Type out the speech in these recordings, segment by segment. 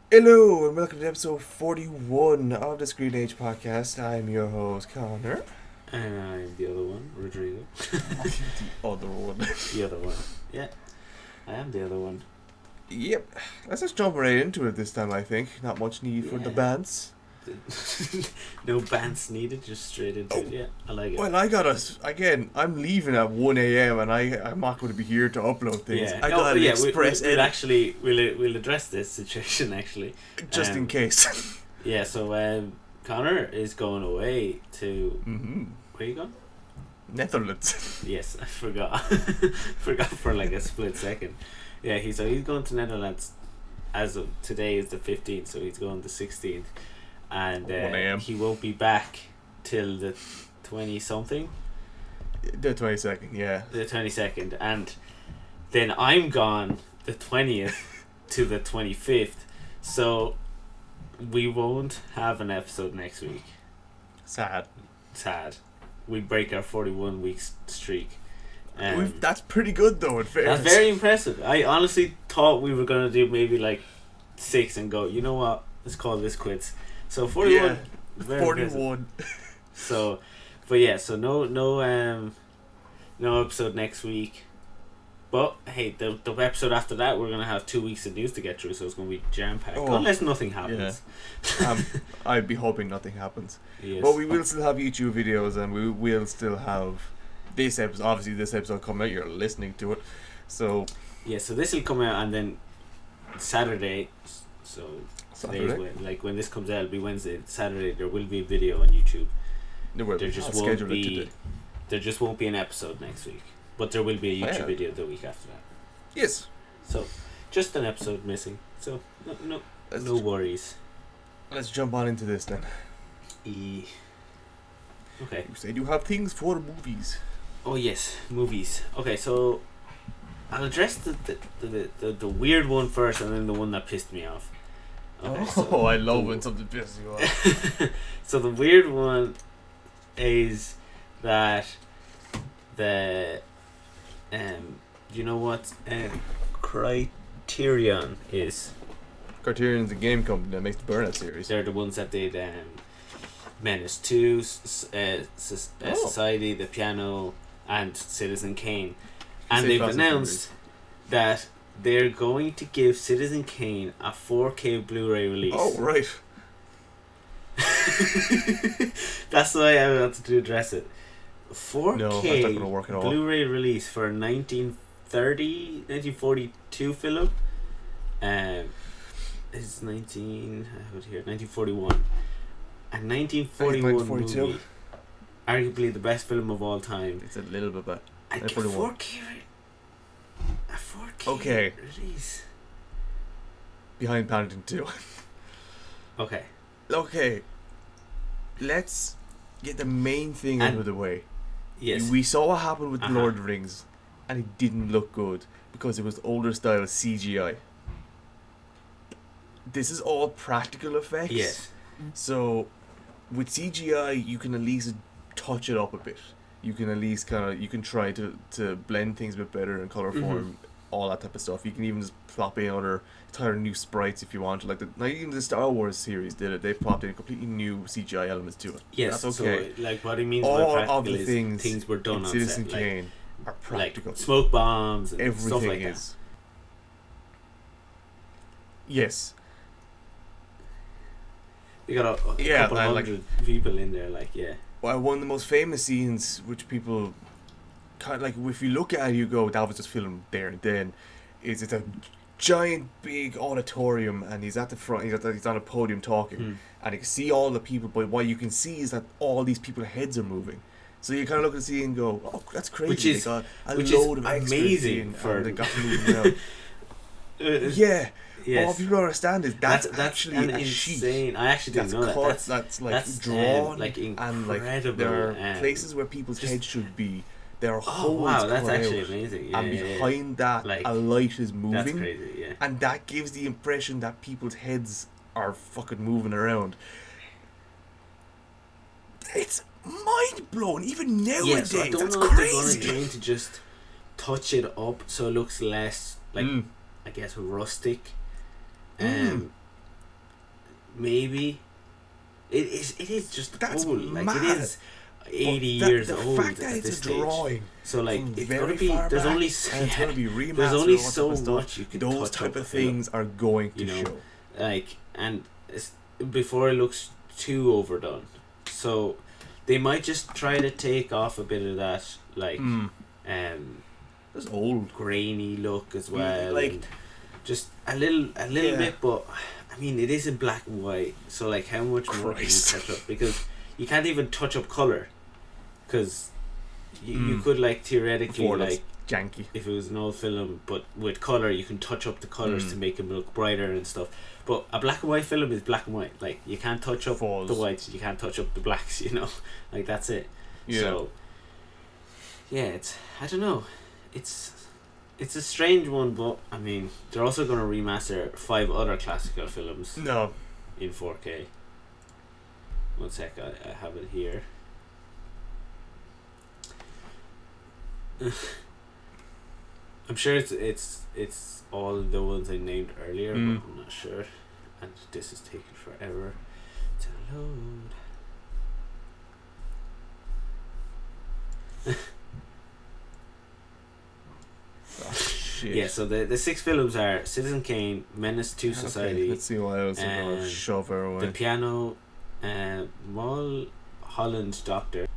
Hello and welcome to episode 41 of the Screen Age podcast. I'm your host, Connor. And I'm the other one, Rodrigo. The other one. The other one. Yeah, I am the other one. Yep. Let's just jump right into it this time, I think. Not much need for the bands. No bands needed, just straight into it. Yeah, I like it. Well, I got us again. I'm leaving at 1 a.m. and I'm not going to be here to upload things. Yeah. I got an express we'll actually we'll address this situation actually. Just in case. Yeah, so Connor is going away to where are you going? Netherlands. Yes, I forgot. Forgot for like a split second. Yeah, he's going to Netherlands as of today is the 15th, so he's going the 16th. And he won't be back till the 20-something. The 22nd, yeah. The 22nd. And then I'm gone the 20th to the 25th. So we won't have an episode next week. Sad. We break our 41 week streak. That's pretty good though, in fairness. That's very impressive. I honestly thought we were going to do maybe like 6 and go, you know what, let's call this quits. So 41. Yeah, 41. So, but yeah, so no episode next week. But hey, the episode after that, we're gonna have 2 weeks of news to get through, so it's gonna be jam packed. Unless nothing happens. Yeah. I'd be hoping nothing happens. Yes. But we will still have YouTube videos, and we will still have this episode. Obviously, this episode coming out. You're listening to it, so yeah. So this will come out, and then Saturday. So Saturday? when this comes out, it'll be Wednesday. Saturday there will be a video on YouTube. There just won't be an episode next week, but there will be a YouTube video the week after that. Yes. So just an episode missing. So no worries. Let's jump on into this then. Okay. You said you have things for movies. Oh yes, movies. Okay, so I'll address the weird one first, and then the one that pissed me off. Okay, I love when something pisses you off. So the weird one is that the you know what Criterion is? Criterion's a game company that makes the Burnout series. They're the ones that did Menace 2, Society, The Piano, and Citizen Kane. And they've announced that they're going to give Citizen Kane a 4K Blu-ray release. Oh, right. That's why I wanted to address it. 4K no, that's not gonna work at all. Blu-ray release for a 1942 film. It's 1941. A 1941 movie. Arguably the best film of all time. It's a little bit bad. A 4K okay. release. Behind Paddington 2. Okay. Let's get the main thing out of the way. Yes. We saw what happened with Lord of the Rings, and it didn't look good because it was older style CGI. This is all practical effects. Yes. So with CGI, you can at least touch it up a bit. You can at least you can try to blend things a bit better in color form, all that type of stuff. You can even just plop in entirely new sprites if you want to. Not even the Star Wars series did it. They plopped in completely new CGI elements to it. Yes, that's okay. So, what he means all by practical of the is things were done on Citizen set. Kane are practical. Like smoke bombs and everything stuff like is. that. Yes. You got a couple hundred people in there, Well, one of the most famous scenes, which people if you look at it, you go, that was just filmed there and then, is it's a giant big auditorium, and he's at the front, he's on a podium talking, and you can see all the people, but what you can see is that all these people's heads are moving. So you kind of look and see and go, oh, that's crazy. Which they got a load of amazing and they got moving around. Yeah. Yes. All people don't understand is that's actually a sheet. Insane. I actually didn't know that. That's drawn, incredible. And there are places where people's heads should be. There are holes. Oh wow, that's actually out, amazing. And behind that, a light is moving. That's crazy. Yeah. And that gives the impression that people's heads are fucking moving around. It's mind blowing. Even nowadays, so I don't that's know crazy. If they're going to just touch it up so it looks less I guess rustic. maybe. It is just That's old. Like mad. it is 80 years old fact that at it's this a stage. drawing So like from it's very gonna be far there's back, only and it's gonna be remastered. there's only all that so type of stuff. much you can Those touch type up of things are going to show. Like, and it's, before it looks too overdone, so they might just try to take off a bit of that like This old grainy look as well, like and just a little bit. But I mean, it is in black and white, so like how much more can you touch up? Because you can't even touch up color, because you could like theoretically like janky if it was an old film, but with color you can touch up the colors to make them look brighter and stuff. But a black and white film is black and white. Like you can't touch up the whites, you can't touch up the blacks. You know, like that's it. Yeah. So yeah, it's, I don't know, it's a strange one, but I mean they're also going to remaster 5 other classical films. No. In 4K. One sec, I have it here. I'm sure it's all the ones I named earlier, but I'm not sure. And this is taking forever to load. Oh, shit. Yeah, so the 6 films are Citizen Kane, Menace to Society. Okay, let's see what else I'm gonna shove her away. The Piano, Mulholland Doctor.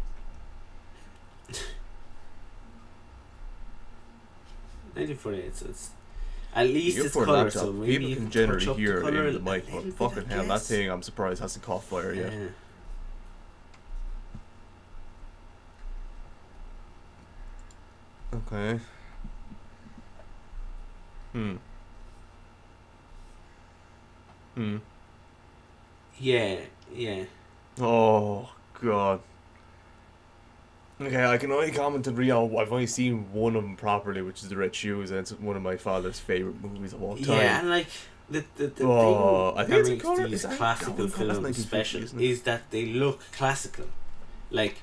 1948, so it's at least it's colour, so maybe people you can touch generally up hear the it colour in the mic, but fucking hell, that thing I'm surprised hasn't caught fire yet. Okay. Yeah. Oh god. Okay, I can only comment on Rio. I've only seen one of them properly, which is The Red Shoes, and it's one of my father's favourite movies of all time. Yeah, and like the thing I think that makes these classical films special is that they look classical. Like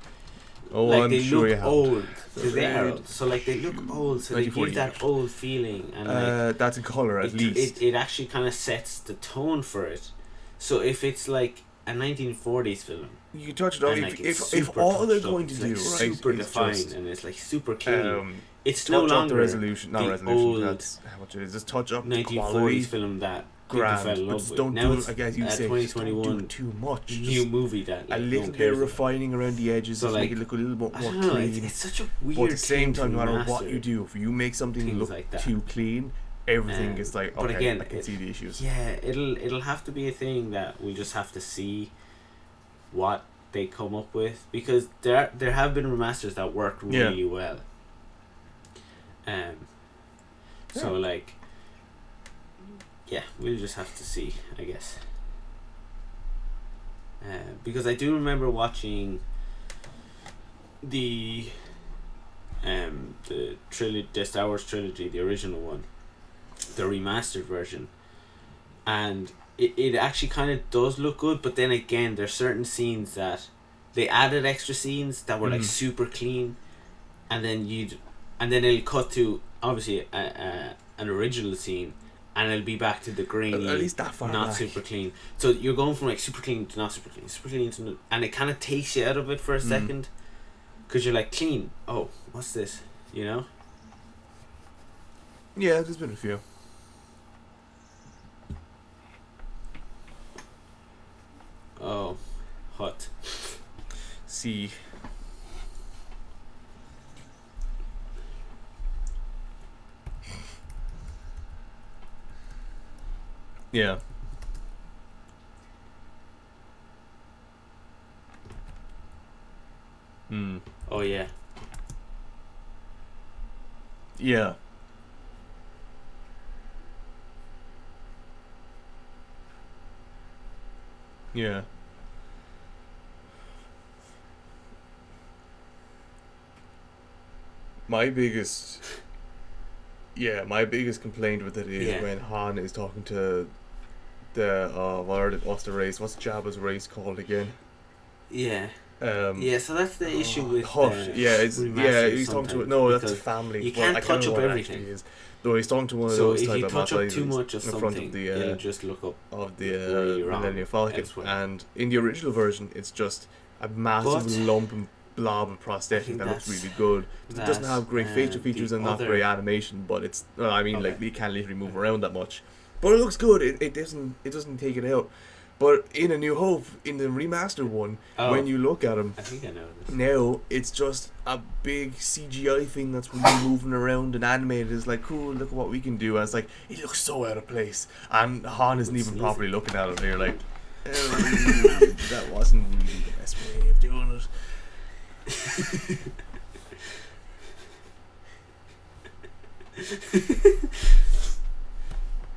I'm they sure look old. They are old. So like they look old, so they give that old feeling, and like that's in colour at least. It actually kind of sets the tone for it. So if it's like a 1940s film, you touch it on. Like if all they're going to do, right, super defined and it's like super clean, it's no longer the resolution. Not resolution. Old that's how much it is. Just touch up 1940s film that people fell in love with. Don't now do it. I guess you say 2021 don't do too much. New movie that like, a little bit of refining around the edges, so make it look a little bit more clean. It's such a weird. But at the same time, no matter what you do, if you make something look like too clean, everything is like, okay, but again, I can see the issues. Yeah, it'll have to be a thing that we'll just have to see what they come up with, because there have been remasters that work really well. So like, yeah, we'll just have to see, I guess. Because I do remember watching the Star Wars trilogy, the original one, the remastered version, and it actually kind of does look good, but then again there's certain scenes that they added extra scenes that were like super clean, and then it'll cut to obviously an original scene, and it'll be back to the grainy, at least that far not back. Super clean. So you're going from like super clean to not super clean, super clean to, and it kind of takes you out of it for a second, because you're like, clean, oh, what's this, you know? Yeah, there's been a few. Oh, hot. See. Yeah. Oh yeah. Yeah. Yeah. My biggest complaint with it is when Han is talking to the what's the race? What's Jabba's race called again? Yeah. Yeah, so that's the issue with Hush. He's talking to no, that's family. You can't touch up everything. Though he's talking to one of so those if type you of touch up ladies too much of in something, front of the it'll just look up of the Millennium Falcon, and in the original version, it's just a massive lump and blob of prosthetic that looks really good. It doesn't have great facial features and not great animation, but it's like you can't literally move around that much, but it looks good. It doesn't take it out. But in A New Hope, in the remastered one, when you look at him, I think I know this. Now it's just a big CGI thing that's really moving around and animated. It's like, cool, look at what we can do. And it's like, it looks so out of place. And Han isn't even properly looking at it. And you're like, that wasn't really the best way of doing it.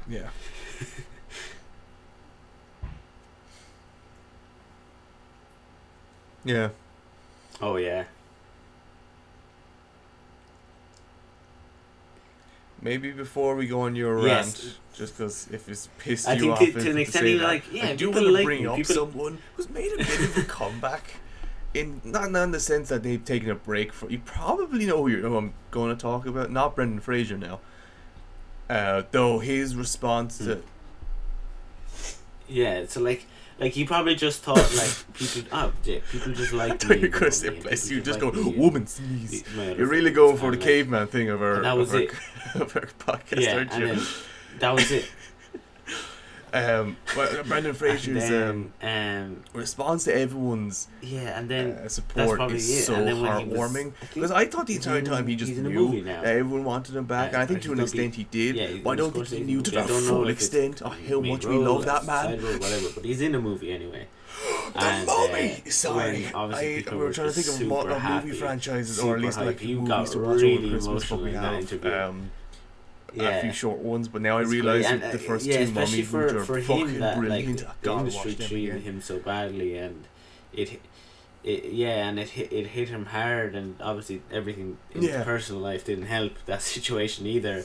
Yeah. Yeah. Oh yeah. Maybe before we go on your rant, just because if it's pissed I you off, think to an extent you're like, I do want to bring up someone who's made a bit of a comeback. Not in the sense that they've taken a break from. You probably know who I'm going to talk about. Not Brendan Fraser now. Though his response to. Yeah, so like you probably just thought people just like. I thought you were going to say, bless you, just go, woman, sneeze. You're really going for the caveman thing of our podcast, aren't you? And then that was it. But Brendan Fraser's response to everyone's support is so heartwarming, because I thought the entire time he just knew that everyone wanted him back, and I think to an extent he did, but I don't think he knew to the full extent of how much we love that man. Whatever, but he's in a movie anyway. The movie! Sorry, we were trying to think of movie franchises, or at least like movies to watch over Christmas, but we have a few short ones, but now I realise that the first two Mummy movies are fucking brilliant. The industry treated him so badly, and it hit him hard, and obviously everything in his personal life didn't help that situation either.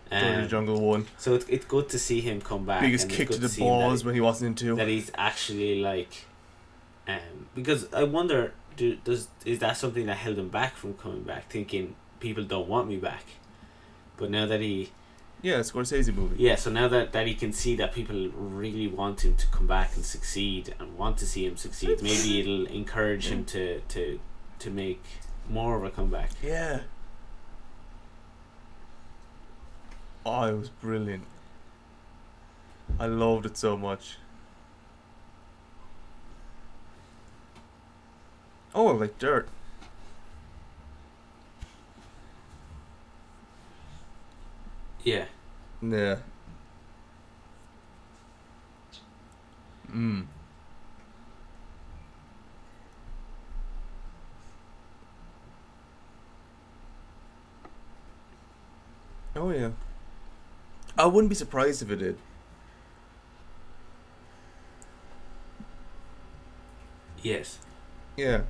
The Jungle one. So it's good to see him come back. Biggest kick to the balls when he wasn't into. That he's actually like, because I wonder, is that something that held him back from coming back, thinking people don't want me back? But now that he... Yeah, it's a Scorsese movie. Yeah, so now that he can see that people really want him to come back and succeed and want to see him succeed, maybe it'll encourage him to make more of a comeback. Yeah. Oh, it was brilliant. I loved it so much. Oh, like dirt. Yeah. Yeah. Oh yeah. I wouldn't be surprised if it did. Yes. Yeah.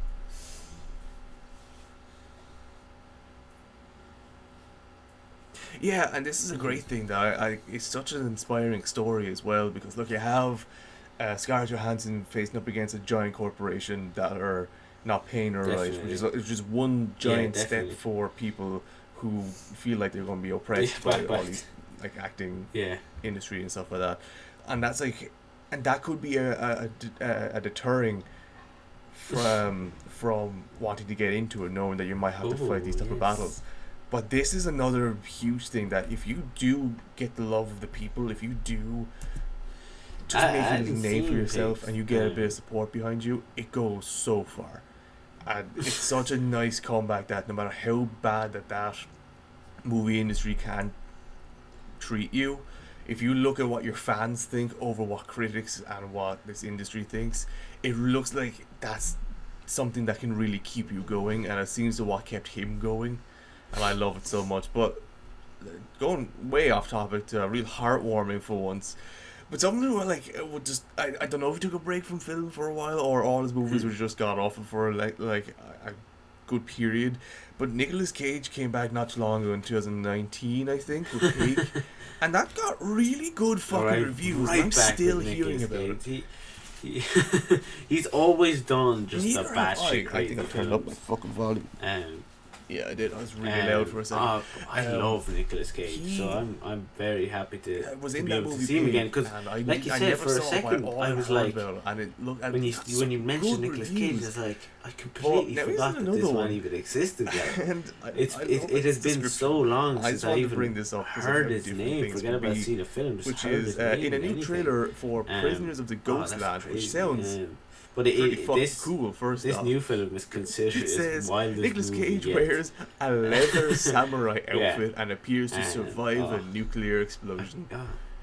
Yeah, and this is a great thing that it's such an inspiring story as well, because look, you have Scarlett Johansson facing up against a giant corporation that are not paying her right, which is one giant step for people who feel like they're going to be oppressed by all these like acting industry and stuff like that, and that's like, and that could be a deterring from wanting to get into it, knowing that you might have to fight these type of battles. But this is another huge thing, that if you do get the love of the people, if you do just make a name for yourself and you get a bit of support behind you, it goes so far. And it's such a nice comeback that no matter how bad that movie industry can treat you, if you look at what your fans think over what critics and what this industry thinks, it looks like that's something that can really keep you going, and it seems to what kept him going. And I love it so much. But going way off topic to real heartwarming for once, but something where like it would just I don't know if he took a break from film for a while or all his movies were just got off for like a good period. But Nicolas Cage came back not too long ago in 2019, I think, with Pig, and that got really good fucking reviews. I'm still hearing about it. he's always done just Neither a have batshit I think crazy I turned up my films. fucking volume. Yeah, I did. I was really loud for a second. I love Nicolas Cage, so I'm very happy to was to in be that able to movie see him again. Because, like you said, for a second, I was like, when you mentioned Nicolas Cage, it's like I completely forgot that this man even existed. Like, and it has been so long since I even bring this up heard his name. Forget about seeing a film, just which heard is his name in a new anything. trailer for Prisoners of the Ghostland, which sounds but pretty fucking this cool. First this off, new film is considered it says wildest Nicolas movie Cage yet. wears a leather samurai outfit Yeah. and appears to survive a nuclear explosion.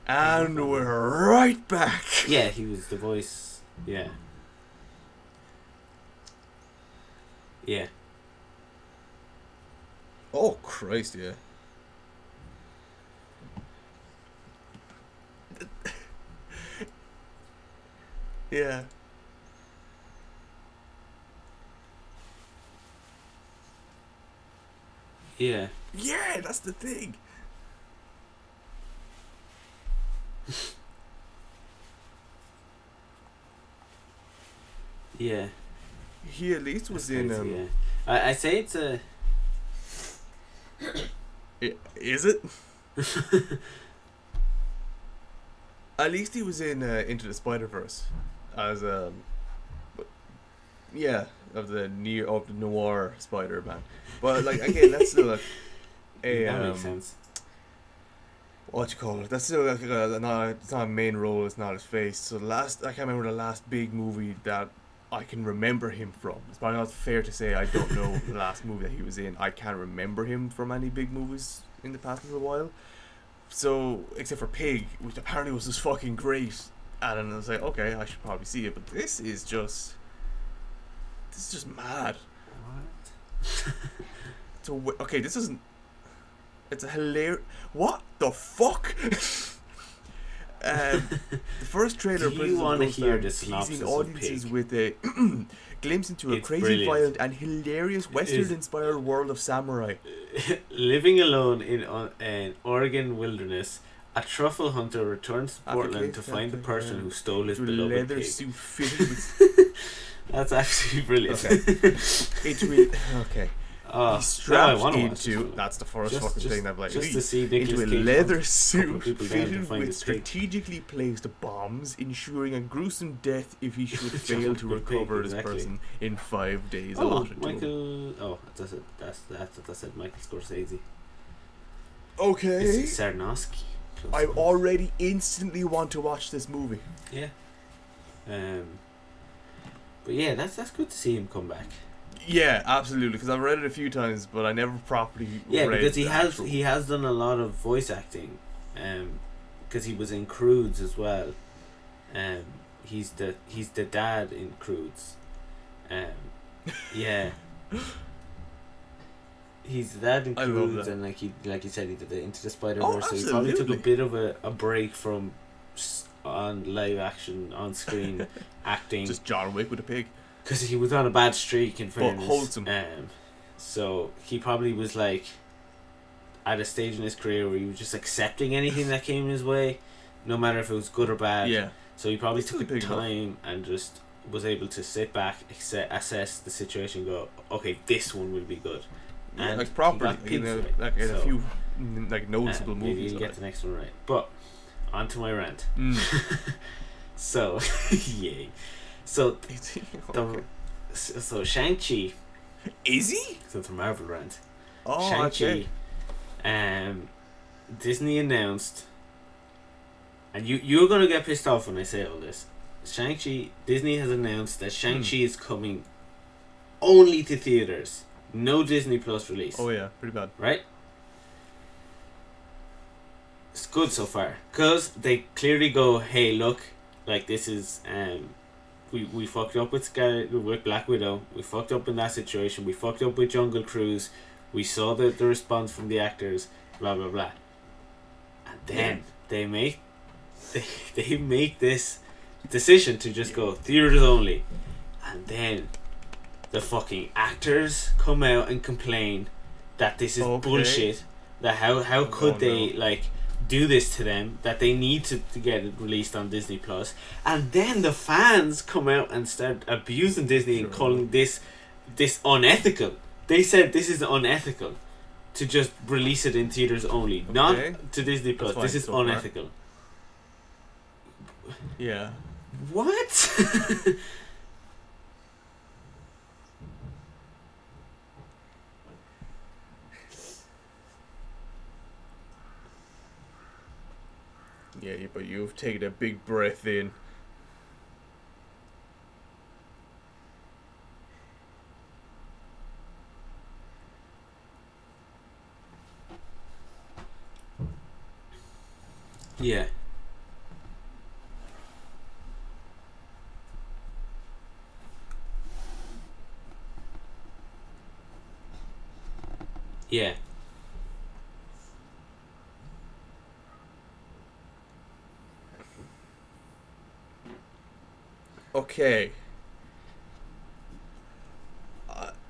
And we're right back. Yeah, he was the voice. Yeah. Yeah. Oh Christ, yeah. Yeah. Yeah. Yeah, that's the thing. Yeah. He at least was in yeah. I say it's a is it? At least he was in Into the Spider-Verse as yeah, of the noir Spider-Man. But like again, that's still a that makes sense. What you call it? That's still like it's not a main role. It's not his face. So I can't remember the last big movie that I can remember him from. It's probably not fair to say I don't know the last movie that he was in. I can't remember him from any big movies in the past little while. So except for Pig, which apparently was just fucking great, and then I was like, okay, I should probably see it. But this is just mad. What? Okay, this isn't. It's a hilarious. What the fuck? The first trailer. Do you want to hear the synopsis teasing of audiences Pig? with a glimpse into a It's crazy, brilliant. violent, and hilarious Western-inspired world of samurai. Living alone in an Oregon wilderness, a truffle hunter returns to Portland to find the person who stole his beloved leather pig. suit fitted with. That's actually brilliant. Okay. Okay. He's strapped into. That's the first fucking thing that just to see Nicolas into a Cage leather hunt suit people down to fitted find with his pig. strategically placed bombs, ensuring a gruesome death if he should fail to recover this person in 5 days. Michael. Oh, that's it. That's it. Michael Scorsese. Okay. It's Sarnowski. I already instantly want to watch this movie. Yeah. But yeah, that's good to see him come back. Yeah, absolutely. Because I've read it a few times, but I never properly. Yeah, read because the he has done a lot of voice acting, because he was in Croods as well. He's the dad in Croods. Yeah. He's the dad in Croods, and like you said, he did the Into the Spider-Verse, so he probably took a bit of a break from on live action on screen acting. Just John Wick with a pig. Because he was on a bad streak, in fairness. But wholesome. So he probably was like at a stage in his career where he was just accepting anything that came his way, no matter if it was good or bad. Yeah. So he probably took the time and just was able to sit back, assess the situation, go, okay, this one will be good. Yeah, And like properly, he got pigs like in so, a few like noticeable maybe movies. you'll get the next one right. But on to my rant. So, yay. So, Okay. so Shang Chi. Is he? So it's a Marvel rant. Oh, Shang-Chi. okay. Disney announced, and you're gonna get pissed off when I say all this. Shang-Chi. Disney has announced that Shang-Chi is coming only to theaters. No Disney Plus release. Oh yeah, pretty bad. Right? It's good so far, cause they clearly go, hey, look, like this is we fucked up with Black Widow. We fucked up in that situation. We fucked up with Jungle Cruise. We saw the response from the actors. Blah blah blah. And then they make this decision to just go theaters only, and then the fucking actors come out and complain that this is bullshit. That how could they like do this to them, that they need to get it released on Disney Plus, and then the fans come out and start abusing Disney and calling this unethical. They said this is unethical to just release it in theaters only, not to Disney Plus. This is unethical. Yeah. What? Yeah, but you've taken a big breath in. Yeah. Yeah. Okay.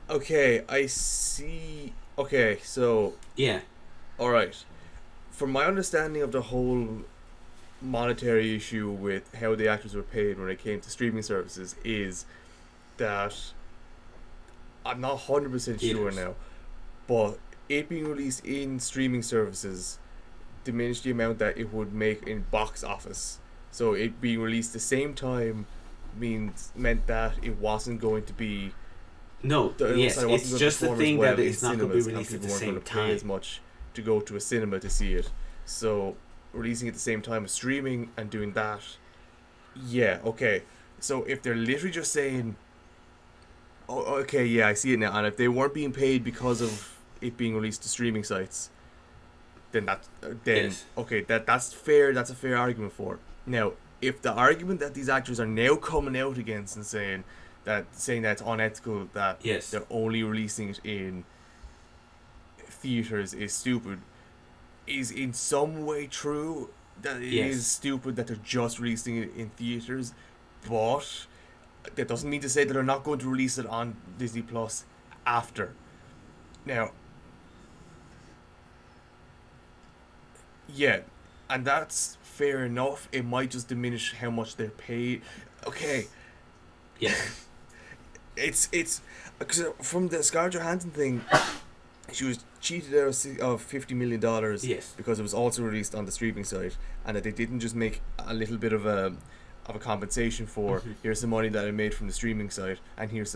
Okay, I see. Okay, so. Yeah. Alright. From my understanding of the whole monetary issue with how the actors were paid when it came to streaming services is that I'm not 100% sure now, but it being released in streaming services diminished the amount that it would make in box office. So it being released the same time meant that it wasn't going to be. No, yes, it's just the thing that it's not going to be released at the same time. Pay as much to go to a cinema to see it. So releasing at the same time as streaming and doing that, yeah, okay. So if they're literally just saying, oh, okay, yeah, I see it now, and if they weren't being paid because of it being released to streaming sites, then yes. Okay, that's fair. That's a fair argument for it. Now, if the argument that these actors are now coming out against and saying that it's unethical that they're only releasing it in theaters is stupid, is in some way true. That it is stupid that they're just releasing it in theaters, but that doesn't mean to say that they're not going to release it on Disney Plus after. Now, yeah, and that's fair enough. It might just diminish how much they're paid. Okay. Yeah. It's cause from the Scarlett Johansson thing, she was cheated out of $50 million because it was also released on the streaming site, and that they didn't just make a little bit of a compensation for here's the money that I made from the streaming site, and here's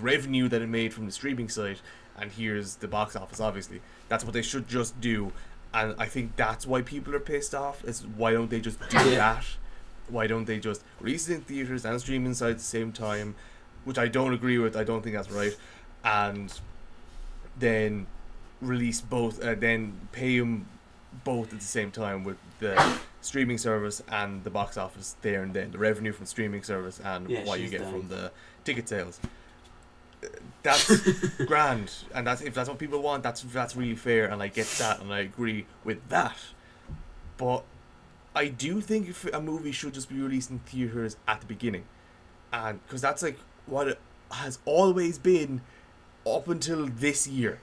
revenue that I made from the streaming site, and here's the box office. Obviously, that's what they should just do, and I think that's why people are pissed off. Is why don't they just do that? Why don't they just release it in theaters and streaming sites at the same time? Which I don't agree with. I don't think that's right. And then release both, then pay them both at the same time with the streaming service and the box office there and then. The revenue from streaming service and what you get from the ticket sales. That's grand. And if that's what people want, that's really fair, and I get that and I agree with that. But I do think if a movie should just be released in theaters at the beginning. And because that's like what it has always been up until this year.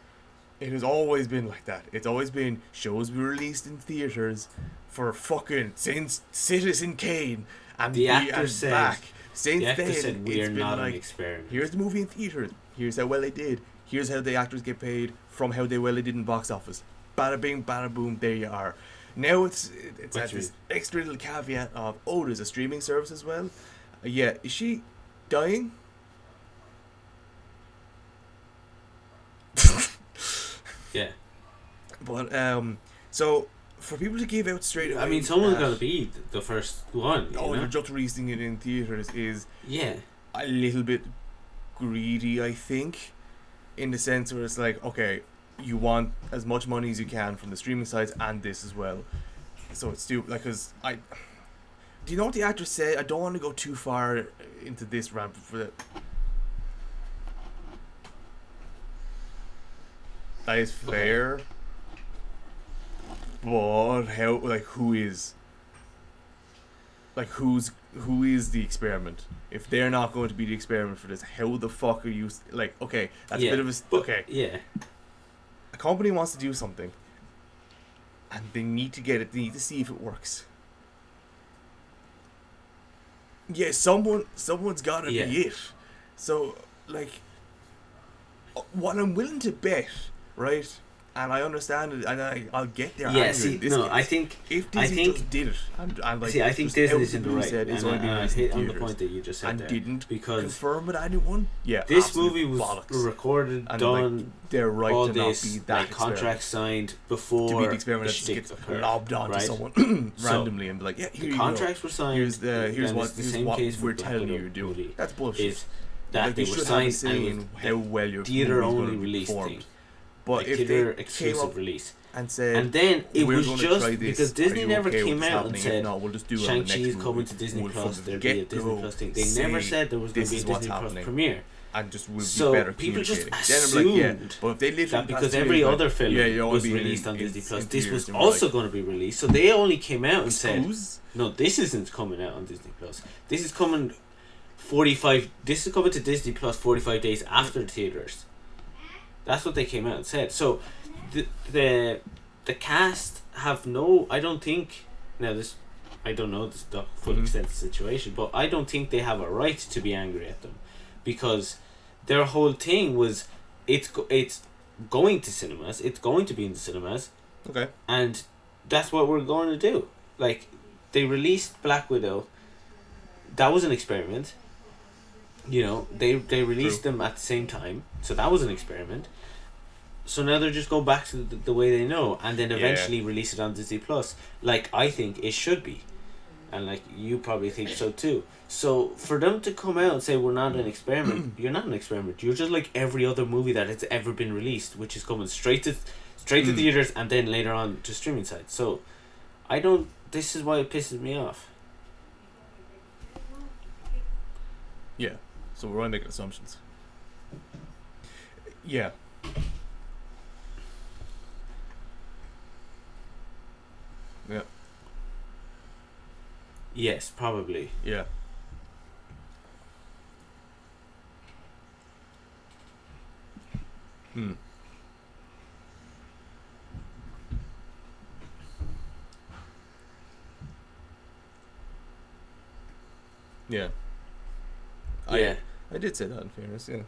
It has always been like that. It's always been shows be released in theaters for fucking since Citizen Kane and the actor said back. Since the actor then, said we are not like, an experiment. Here's the movie in theaters. Here's how well they did. Here's how the actors get paid from how well they did in box office. Bada bing, bada boom. There you are. Now it's at this extra little caveat of there's a streaming service as well. Yeah, is she dying? Yeah. But so for people to give out straight away, I mean, someone's got to be the first one. You're just releasing it in theaters is a little bit greedy, I think, in the sense where it's like, okay, you want as much money as you can from the streaming sites and this as well. So it's stupid. Like, cause do you know what the actor said? I don't want to go too far into this rant for the. That is fair, but who is the experiment? If they're not going to be the experiment for this, how the fuck are you okay, that's a bit of a okay. Yeah. A company wants to do something. and they need to get it. They need to see if it works. Yeah, someone's got to be it. So, like, what I'm willing to bet, right? And I understand it, and I'll get there. Yeah, see, no, case. I think if Disney just did it, and like, see, I think Disney's in the right. Said, and I hit on the point that you just said and there, didn't because confirm with anyone. Yeah, this movie was bollocks. Recorded, and done. Like, they're right all to this, not be that like, contract signed before to be the experiment the that just gets occurred, lobbed onto right? someone randomly and be like, yeah, here the contracts were signed. Here's what we're telling you you're doing. That's bullshit. Is that like, they were signed and how well your theater only release thing. But if theater they exclusive release. And said, and then it was just because Disney never okay came out and said, no, we'll just do Shang Chi is coming to Disney Plus, there'll be a Disney Plus thing. They never said there was going to be a Disney Plus premiere. And just will so be better people just assumed but if they that because every other film was released on Disney Plus, this was also going to be released. So they only came out and said, no, this isn't coming out on Disney Plus. This is coming This is coming to Disney Plus 45 days after the theaters. That's what they came out and said. So the cast have no. I don't think now this. I don't know the full extent of the situation, but I don't think they have a right to be angry at them, because their whole thing was it's going to cinemas. It's going to be in the cinemas. Okay. And that's what we're going to do. Like, they released Black Widow. That was an experiment. You know, they released them at the same time, so that was an experiment. So now they're just going back to the way they know, and then eventually release it on Disney Plus. Like, I think it should be, and like you probably think so too. So for them to come out and say we're not an experiment, you're not an experiment. You're just like every other movie that has ever been released, which is coming straight to theaters and then later on to streaming sites. So I don't. This is why it pisses me off. Yeah. So we're only making assumptions. Yeah. Yeah. Yes, probably. Yeah. Hmm. Yeah. Yeah. I did say that in fairness, yeah.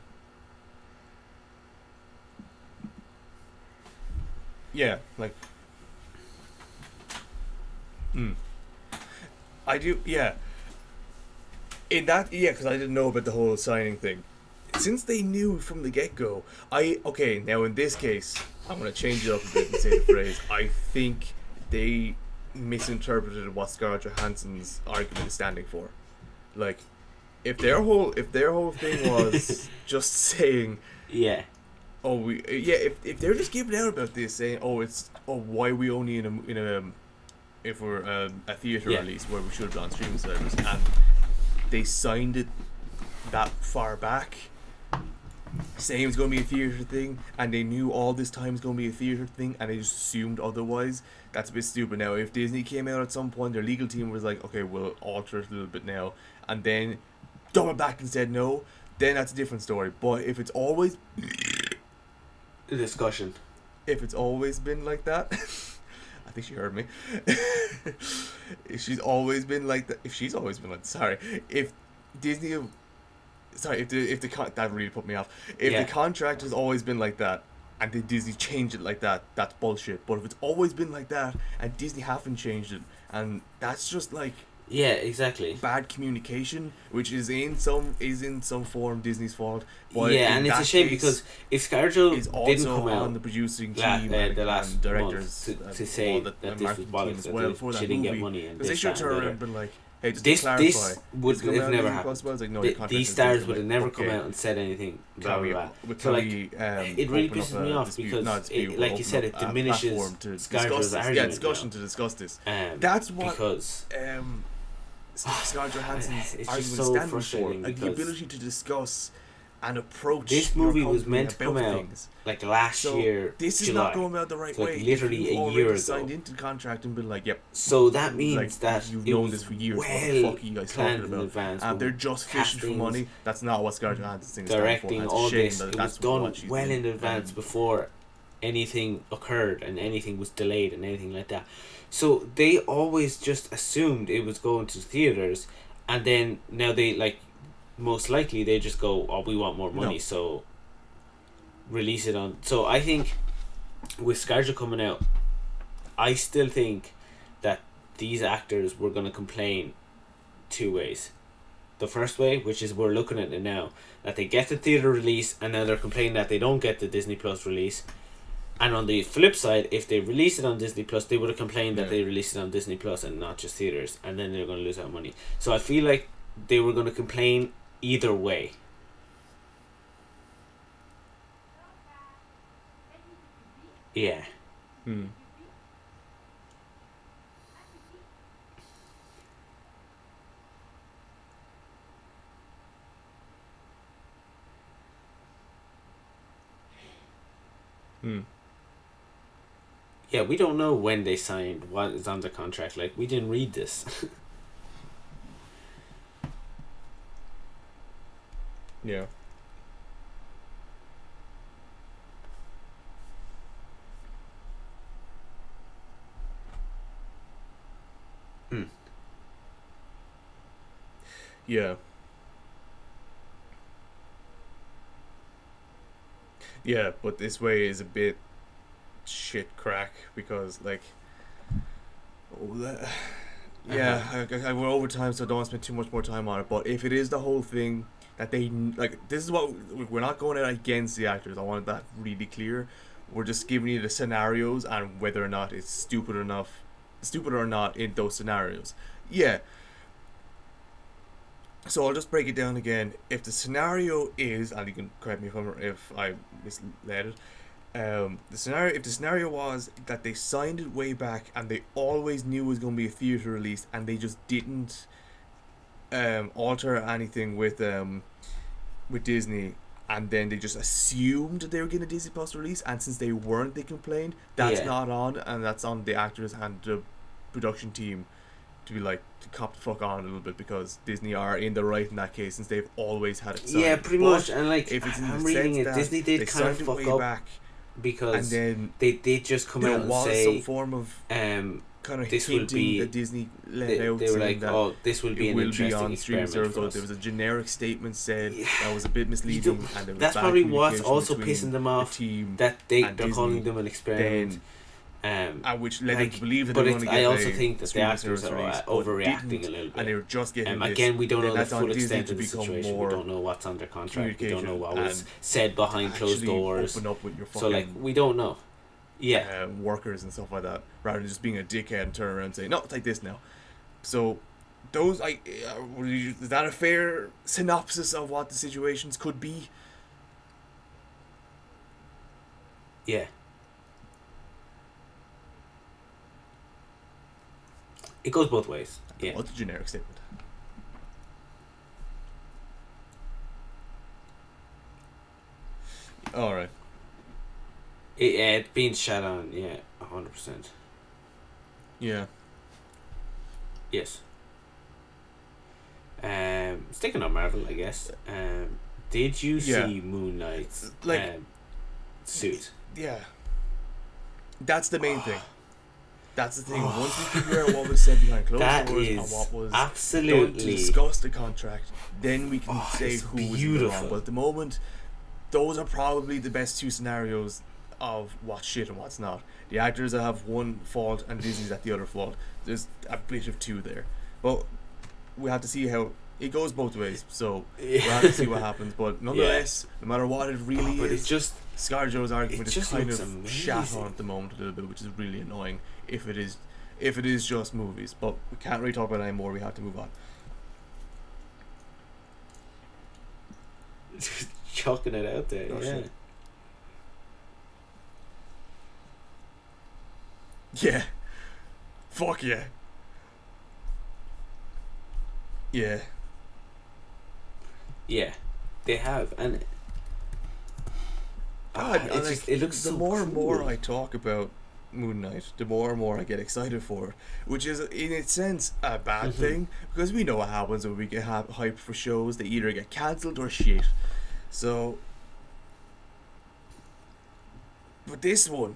Yeah, like... I do, yeah. In that, yeah, because I didn't know about the whole signing thing. Since they knew from the get-go, okay, now in this case, I'm going to change it up a bit and say the phrase, I think they misinterpreted what Scarlett Johansson's argument is standing for. Like, if their whole thing was just saying, if they're just giving out about this, saying, why are we only in a if we're a theater release where we should have on streaming service, and they signed it that far back, saying it was going to be a theater thing, and they knew all this time it was going to be a theater thing, and they just assumed otherwise. That's a bit stupid. Now, if Disney came out at some point, their legal team was like, okay, we'll alter it a little bit now, and then doubled back and said no, then that's a different story. But if it's always a discussion, if it's always been like that, I think she heard me. If she's always been like that, if Disney, that really put me off. If the contract has always been like that, and then Disney changed it like that, that's bullshit. But if it's always been like that, and Disney haven't changed it, and that's just like exactly bad communication, which is in some form Disney's fault. But and it's a shame because if ScarJo didn't come out on the producing team and the last directors to say that this was bollocks, that she didn't get money, and they should turn around and be like, hey, just this would have never happened. These stars would have never come out and said anything. So like, it really pisses me off because, like you said, it diminishes ScarJo's argument. Discussion to discuss this. That's what because Scarlett Johansson's argument is standing for, like the ability to discuss and approach. This movie was meant to come out like last year. This is July. Not going about the right way. Like literally a year ago. Signed into the contract and been like, yep. So that means that you've known this for years. What the fuck are you guys talking about? Advance, and they're just fishing for money. That's not what Scarlett Johansson's thing is. Directing all this, it was done well in advance before anything occurred and anything was delayed and anything like that. So they always just assumed it was going to theaters, and then now they like most likely they just go, oh, we want more money, so release it on. So I think with Scarjo coming out, I still think that these actors were going to complain two ways. The first way, which is we're looking at it now, that they get the theater release and now they're complaining that they don't get the Disney Plus release. And on the flip side, if they release it on Disney Plus, they would have complained that they released it on Disney Plus and not just theaters, and then they're going to lose out money. So I feel like they were going to complain either way. Yeah. Yeah, we don't know when they signed, what is on the contract. Like, we didn't read this. Yeah. Yeah. Yeah, but this way is a bit shit crack because, like, yeah, I we're over time, so I don't want to spend too much more time on it. But if it is the whole thing that they like, this is what we're not going out against the actors. I wanted that really clear. We're just giving you the scenarios and whether or not it's stupid or not in those scenarios. Yeah. So I'll just break it down again. If the scenario is, and you can correct me if I misled it, if the scenario was that they signed it way back and they always knew it was going to be a theater release and they just didn't alter anything with Disney, and then they just assumed they were getting a Disney Plus release, and since they weren't, they complained. That's not on, and that's on the actors and the production team to be like, to cop the fuck on a little bit, because Disney are in the right in that case since they've always had it signed. Yeah, pretty much. And like, if it's in I'm the reading sense it, that Disney did kind of fuck up back, because and then they just come out and say some form of kind of this will be that Disney let out. They were like, oh, this will be an interesting experiment for us. There was a generic statement said that was a bit misleading, and there was that's probably what's also pissing them off, that they're calling them an experiment. Which led them to believe that but they were going to get I also think that the actors are overreacting a little bit, and they were just getting again, we don't know the full Disney extent of the situation. We don't know what's under contract. We don't know what was said behind closed doors. Open up with your so like, we don't know. Yeah, workers and stuff like that, rather than just being a dickhead and turn around and say, no, take this now. So those, is that a fair synopsis of what the situations could be? Yeah. It goes both ways. Yeah. What's a generic statement? All right. It's being shot on. Yeah, 100%. Yeah. Yes. Sticking on Marvel, I guess. Did you see Moon Knight's suit? Yeah. That's the main thing. That's the thing. Once we figure out what was said behind closed doors and what was absolutely done to discuss the contract, then we can say who was wrong. But at the moment, those are probably the best two scenarios of what's shit and what's not. The actors that have one fault and Disney's at the other fault. There's a bit of two there. But we have to see how it goes both ways. So we'll have to see what happens. But nonetheless, no matter what it really is, it's just ScarJo's argument is kind of shat on at the moment a little bit, which is really annoying if it is just movies. But we can't really talk about it anymore. We have to move on. Chucking it out there. Shit. Yeah. Fuck yeah. Yeah. Yeah. They have, and God, it looks the so more and more cool. I talk about Moon Knight, the more and more I get excited for it, which is in its sense a bad thing, because we know what happens when we get hyped for shows. They either get cancelled or shit. So But this one,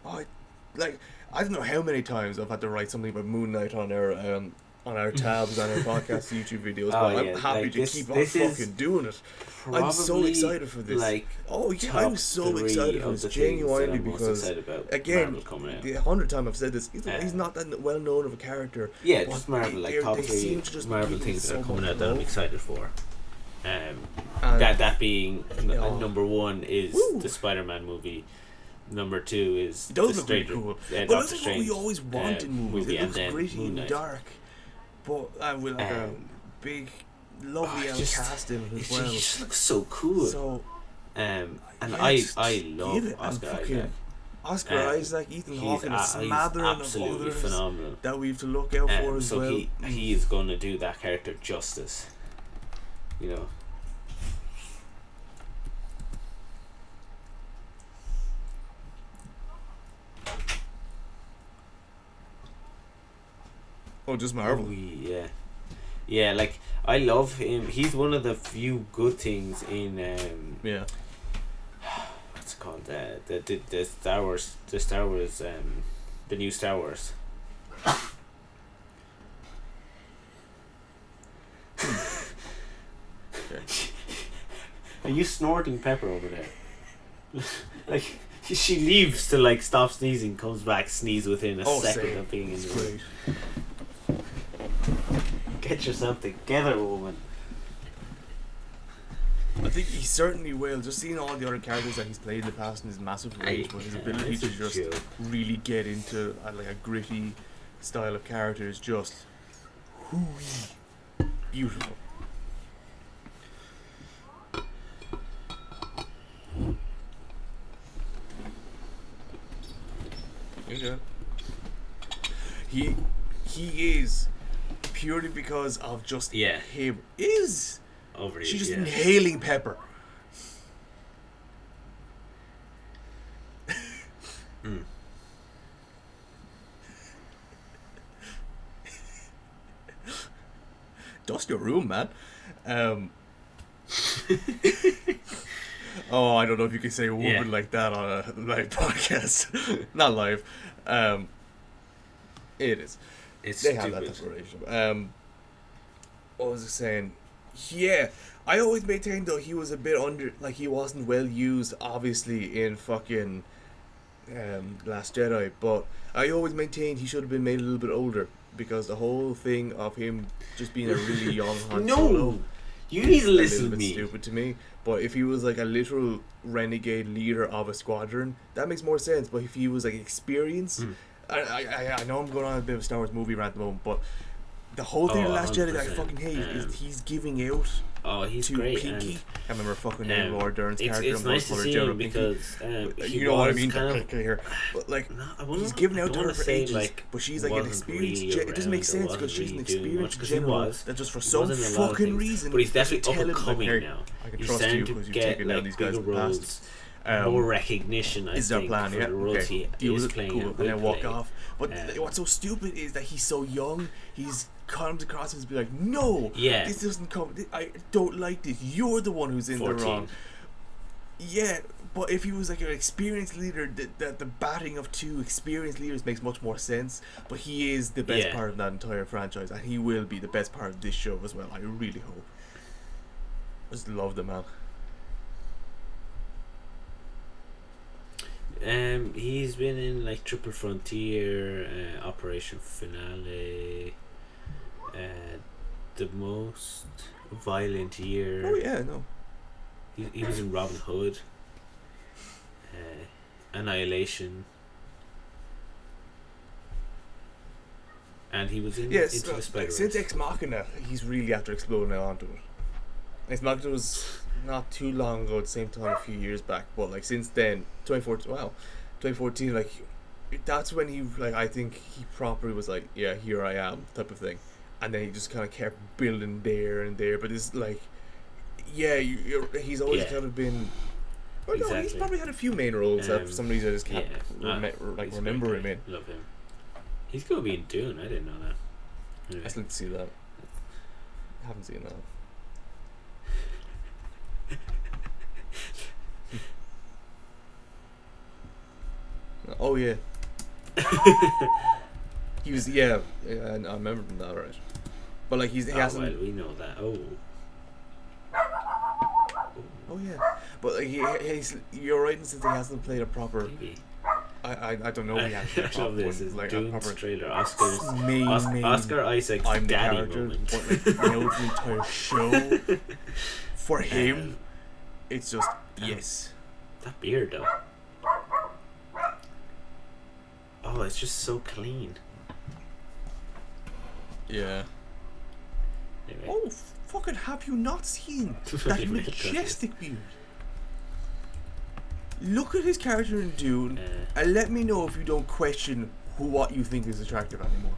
I don't know how many times I've had to write something about Moon Knight on our tabs on our podcast YouTube videos, but I'm happy to keep on fucking doing it. I'm so excited for this. I'm so excited for this, genuinely, because again, the 100th time I've said this, he's not that well known of a character. Yeah, just Marvel, top 3 Marvel things that are coming out that I'm excited for. That being number 1 is the Spider-Man movie. Number 2 is the Stranger. Cool. But that's what we always want in movies. It looks gritty and dark, but with a big, lovely casting as well. It just looks so cool. So, and I love Oscar Isaac. Oscar Isaac, Ethan Hawke, and a smattering of others phenomenal that we have to look out for as well. So he is going to do that character justice. You know. Oh, just Marvel. Yeah. Like, I love him. He's one of the few good things in what's it called? The Star Wars. The new Star Wars. Are you snorting pepper over there? Like, she leaves to stop sneezing, comes back, sneeze within a second of being in the room. Get yourself together, woman. I think he certainly will. Just seeing all the other characters that he's played in the past and his massive range, but his ability to just really get into a gritty style of character is just beautiful. Yeah. He is purely because of just him. She's just inhaling pepper. Dust your room, man. Oh, I don't know if you can say a woman like that on a live podcast. Not live. It is. They have that declaration. What was I saying? Yeah, I always maintained though he was a bit he wasn't well used, obviously, in fucking Last Jedi, but I always maintained he should have been made a little bit older, because the whole thing of him just being a really young Han Solo, you need to listen to me. A little bit stupid to me. But if he was a literal renegade leader of a squadron, that makes more sense. But if he was experienced, I know I'm going on a bit of a Star Wars movie rant at the moment, but the whole thing of Last Jedi that I fucking hate is he's giving out. He's to great. Pinky. I remember fucking name Laura Dern's character. It's nice to see him because you know what I mean. Here, but he's giving out to her for ages, but she's an experienced. It doesn't make sense because she's an experienced general that just for some fucking reason. But he's definitely up and coming now. I can trust you because you've taken down these guys in the past. More recognition, is their plan, for the roles he is playing, and then walk off. But what's so stupid is that he's so young. He's comes across and be like, no, this doesn't come. I don't like this. You're the one who's in 14. The wrong. Yeah, but if he was an experienced leader, the batting of two experienced leaders makes much more sense. But he is the best part of that entire franchise, and he will be the best part of this show as well. I really hope. I just love the man. He's been in Triple Frontier, Operation Finale, The Most Violent Year. Oh yeah, no. He was in Robin Hood, Annihilation, and he was in Into the Spider-Verse. Since Ex Machina, he's really after exploding out onto it. Ex Machina was not too long ago, at the same time, a few years back, but since then, 2014, that's when he I think he properly was here I am type of thing, and then he just kind of kept building there and there. But it's he's always kind of been. Well, no, he's probably had a few main roles that for some reason I just can't remember him in. Love him. He's gonna be in Dune. I didn't know that. Anyway. I still need to see that. I haven't seen that. Oh yeah. He was I remember from that, right? But like he hasn't. Well, we know that. Oh yeah, but like, you're right in that he hasn't played a proper. Maybe. I don't know. He hasn't. I love this. Is like Dune's a proper trailer. Oscar's main Oscar Isaac's I'm the daddy character, moment. but like the entire show for him, it's just yes. That beard though. Oh, it's just so clean. Yeah. Anyway. Oh, fucking have you not seen that majestic beard? Look at his character in Dune and let me know if you don't question what you think is attractive anymore.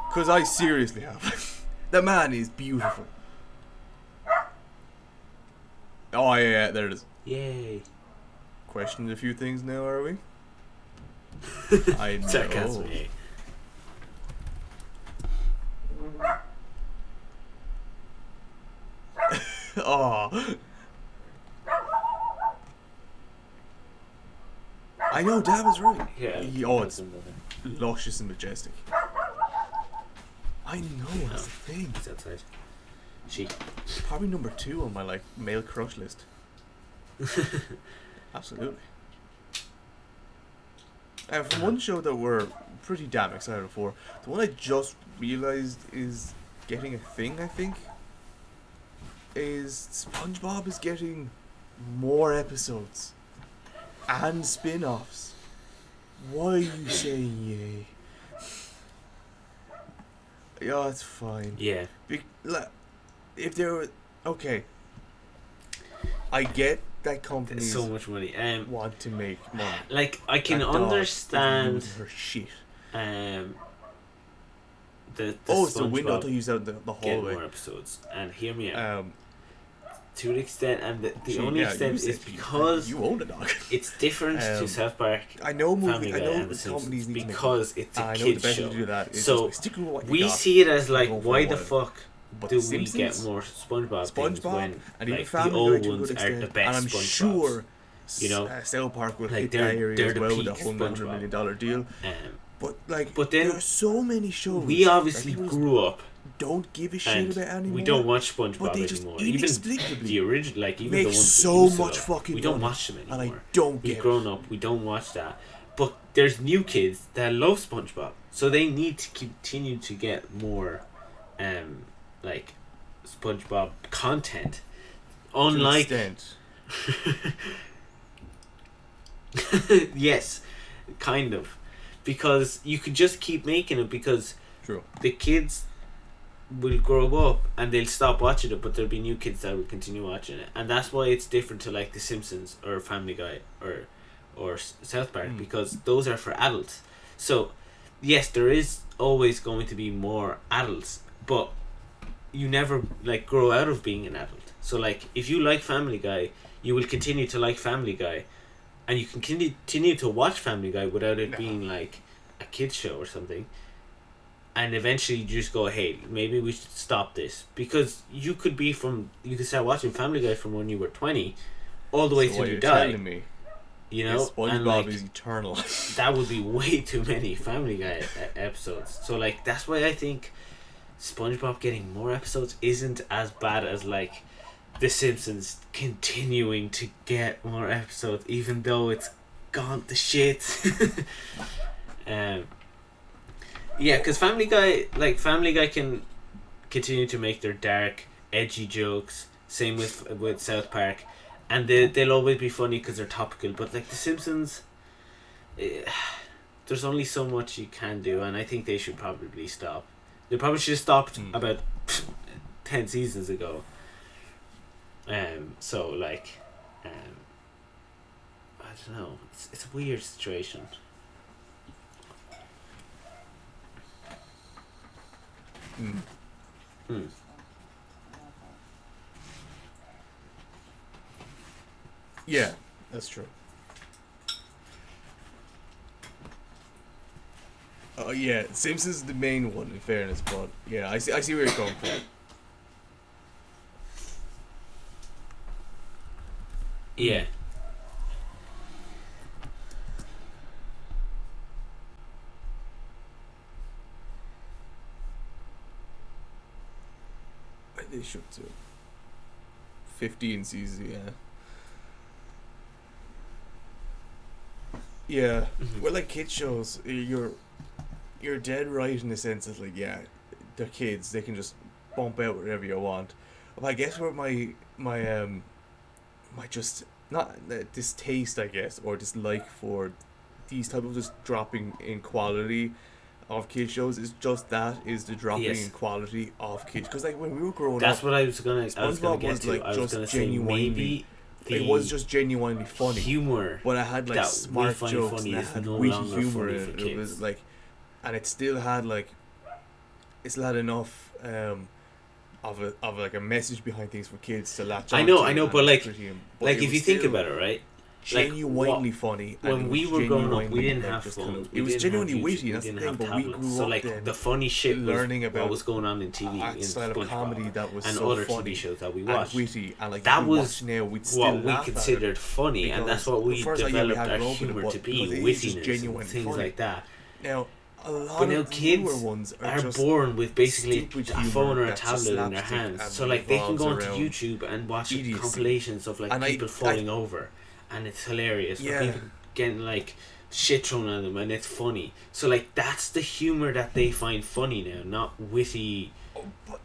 Because I seriously have. The man is beautiful. Oh yeah, there it is. Yay. Questioning a few things now, are we? I know. Sarcasm, eh? Oh. I know, Dab is right. Yeah. It's luscious and majestic. I know, that's the thing. He's outside. She. Probably number 2 on my like male crush list. Absolutely. From one show that we're pretty damn excited for, the one I just realised is getting a thing, I think, is Spongebob is getting more episodes and spin-offs. Why are you saying yay? Yeah, it's fine. Yeah. If there were... Okay. I get that companies so much money. want to make money. Like, I can understand... her shit. It's the window to use out the hallway. Get more episodes. And hear me out. Um, to an extent, and the only extent is because you own a dog. It's different to South Park. I know Family Guy and the companies need because to make it's a I know kid the best show. way to do that is So stick with what you we got. see it as like, Go for why a the while. fuck But do the we get Simpsons, more SpongeBob things when and even like Family the old Guy to a ones good are the extent, best and I'm SpongeBobs? sure You know, South Park will like hit they're that area as the well with a peak $100 SpongeBob. million deal. But then there are so many shows. We obviously grew up. Don't give a shit about anymore. We don't watch SpongeBob but they just anymore. inexplicably Even the original, like even make the ones so we used to much love, fucking we don't money, watch them anymore. and I don't get We've grown up. We don't watch that. But there's new kids that love SpongeBob, so they need to continue to get more, like SpongeBob content. Unlike yes, kind of, because you could just keep making it because True. The kids will grow up and they'll stop watching it, but there'll be new kids that will continue watching it, and that's why it's different to like The Simpsons or Family Guy or South Park, because those are for adults. So yes, there is always going to be more adults, but you never like grow out of being an adult. So like if you like Family Guy, you will continue to like Family Guy, and you can continue to watch Family Guy without it being like a kid's show or something. And eventually you just go, hey, maybe we should stop this. Because you could start watching Family Guy from when you were 20 all the way till you die. Me you know? SpongeBob is eternal. That would be way too many Family Guy episodes. So like that's why I think SpongeBob getting more episodes isn't as bad as like The Simpsons continuing to get more episodes, even though it's gone to shit. Yeah, because Family Guy can continue to make their dark, edgy jokes. Same with South Park, and they'll always be funny because they're topical. But like The Simpsons, there's only so much you can do, and I think they should probably stop. They probably should have stopped about 10 seasons ago. So like, I don't know. It's a weird situation. Yeah, that's true. Yeah, Simpsons is the main one in fairness, but yeah, I see where you're going from. Yeah. They should too. 15 seasons, yeah. Yeah. Well, like kids shows, you're dead right in the sense that, like, yeah, they're kids. They can just bump out whatever you want. But I guess where my just not distaste, I guess, or dislike for these type of just dropping in quality of kids shows is just that is the dropping in quality of kids. Because like when we were growing that's up, what I was gonna get to. Like, I was gonna say maybe it was just genuinely funny humor, but it had like smart jokes and it had witty humor in it. It was like, and it still had like, it still had enough of like a message behind things for kids to latch on. I know, but like if you think about it, right? Genuinely funny. When we were growing up, we didn't have phones. It was genuinely witty. That's the thing. But we grew so up like then the funny shit learning about what was going on in TV, in style of comedy that was and so other funny TV shows that we watched. And witty, and like that was now, we'd still what we considered funny, and that's what we developed our humor to be, wittiness, and things funny. Like that. Now, a lot but now of kids ones are born with basically a phone or a tablet in their hands, so like they can go onto YouTube and watch compilations of like people falling over, and it's hilarious. Yeah. Or people getting like shit thrown at them, and it's funny. So like that's the humor that they find funny now, not witty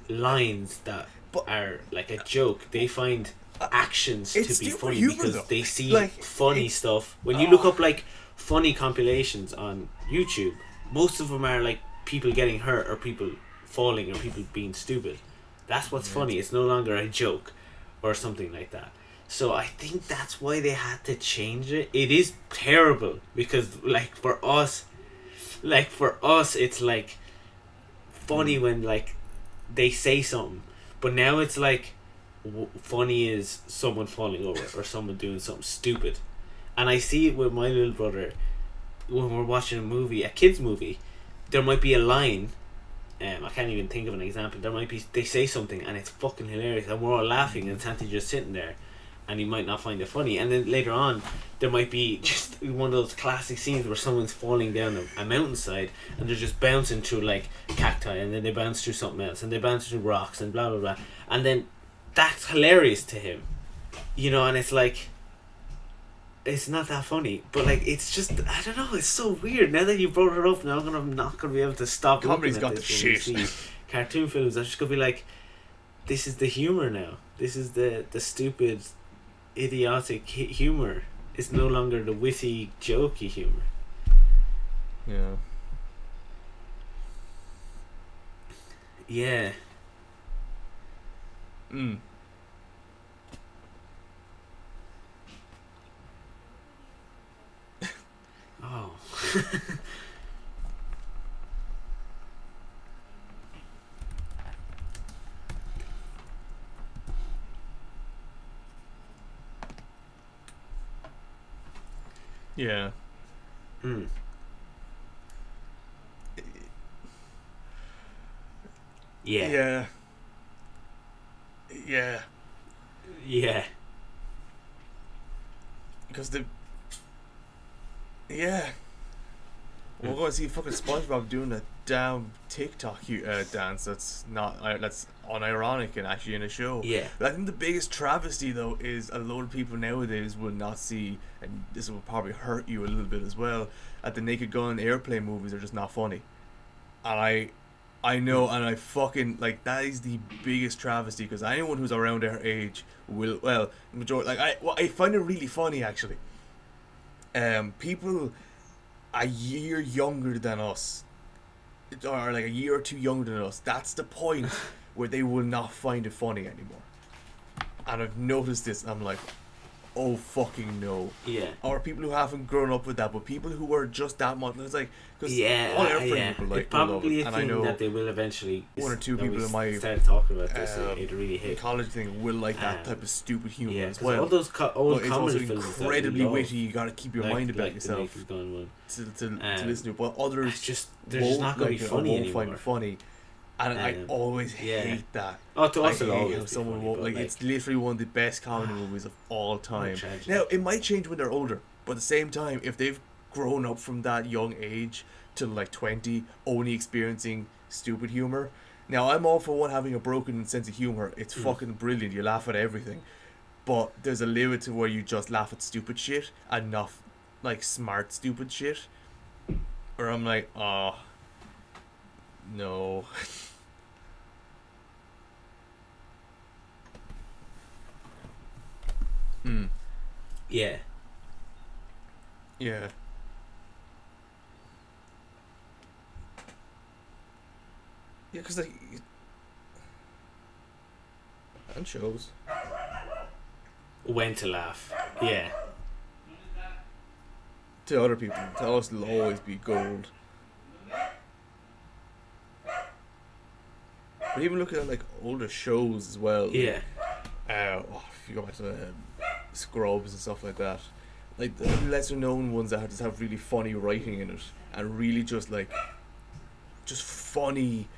lines that are like a joke. They find actions to be funny because they see like, funny stuff. When you look up like funny compilations on YouTube, most of them are like people getting hurt or people falling or people being stupid. That's what's funny. It's no longer a joke or something like that. So I think that's why they had to change it. It is terrible because like for us it's like funny when like they say something, but now it's like funny is someone falling over or someone doing something stupid. And I see it with my little brother when we're watching a movie, a kids movie. There might be a line, I can't even think of an example. There might be, they say something and it's fucking hilarious and we're all laughing and Santi just sitting there and he might not find it funny. And then later on there might be just one of those classic scenes where someone's falling down a mountainside and they're just bouncing through like cacti, and then they bounce through something else and they bounce through rocks and blah blah blah, and then that's hilarious to him, you know. And it's like, it's not that funny, but like it's just, I don't know, it's so weird. Now that you brought it up, now I'm not gonna be able to stop Comedy's looking at got this the when shit. you see cartoon films. I'm just gonna be like, this is the humor now. This is the stupid, idiotic humor. It's no longer the witty, jokey humor. Yeah. Yeah. Oh. Yeah. Yeah. Yeah. Yeah. Yeah. Because the... Yeah. We're going to see fucking Spongebob doing a damn TikTok dance that's not... that's unironic and actually in a show. Yeah. But I think the biggest travesty, though, is a load of people nowadays will not see, and this will probably hurt you a little bit as well, that the Naked Gun airplane movies are just not funny. And I know, and I fucking, like, that is the biggest travesty, because anyone who's around our age will, well, majority, like, I find it really funny, actually. People a year younger than us, or like a year or two younger than us, that's the point where they will not find it funny anymore. And I've noticed this, and I'm like, oh fucking no. Yeah. Or people who haven't grown up with that, but people who are just that much, it's like, because yeah, all airplane people like, it's probably it, a and thing I know that they will eventually. One or two people in my started talking about this. It really hit. College thing will like that type of stupid humor as well. All those old comedy films, it's also incredibly witty. You got to keep your mind about like yourself to listen to. But others they're just not going to be funny anymore. Find it funny. And I always hate that. Oh, to us, I hate how someone won't, like, it's literally one of the best comedy movies of all time. Now, it might change when they're older, but at the same time, if they've grown up from that young age to like 20, only experiencing stupid humor, Now, I'm all for one having a broken sense of humor. It's fucking brilliant. You laugh at everything. But there's a limit to where you just laugh at stupid shit and not, like, smart stupid shit. Or I'm like, oh, no. Yeah. Yeah. Yeah, because, like, and shows. When to laugh. Yeah. To other people. To us, it'll always be gold. But even looking at, like, older shows as well. Yeah. If you go back to Scrubs and stuff like that. Like, the lesser known ones that just have really funny writing in it. And really just, like, just funny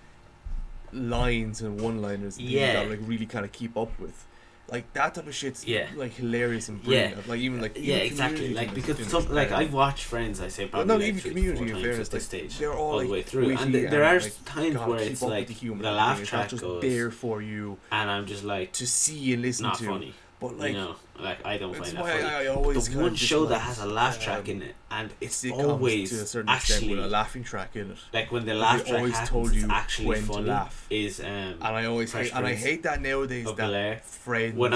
lines and one-liners that you gotta, like, really kind of keep up with. Like, that type of shit's like hilarious and brilliant. Yeah. Like, even like Exactly. Like, because some, like, I've watched Friends, I say probably not like even 3 Community, or 4 in times fairness, at this like, stage, they're all all like the way through, and witty there are like, times God, where keep it's up like with the humor, the laugh it's track not just goes, there for you and I'm just like to see and listen not to. funny. But like, You know, like I don't it's find that why funny. I always The kind one of show that dislike, has a laugh track in it, and it's sitcoms always to a certain extent actually with a laughing track in it. like when the They laugh track always happens, told it's you actually when to funny. laugh. Is And I always Fresh hate, and I Prince hate that nowadays of that Bel-Air. Friends when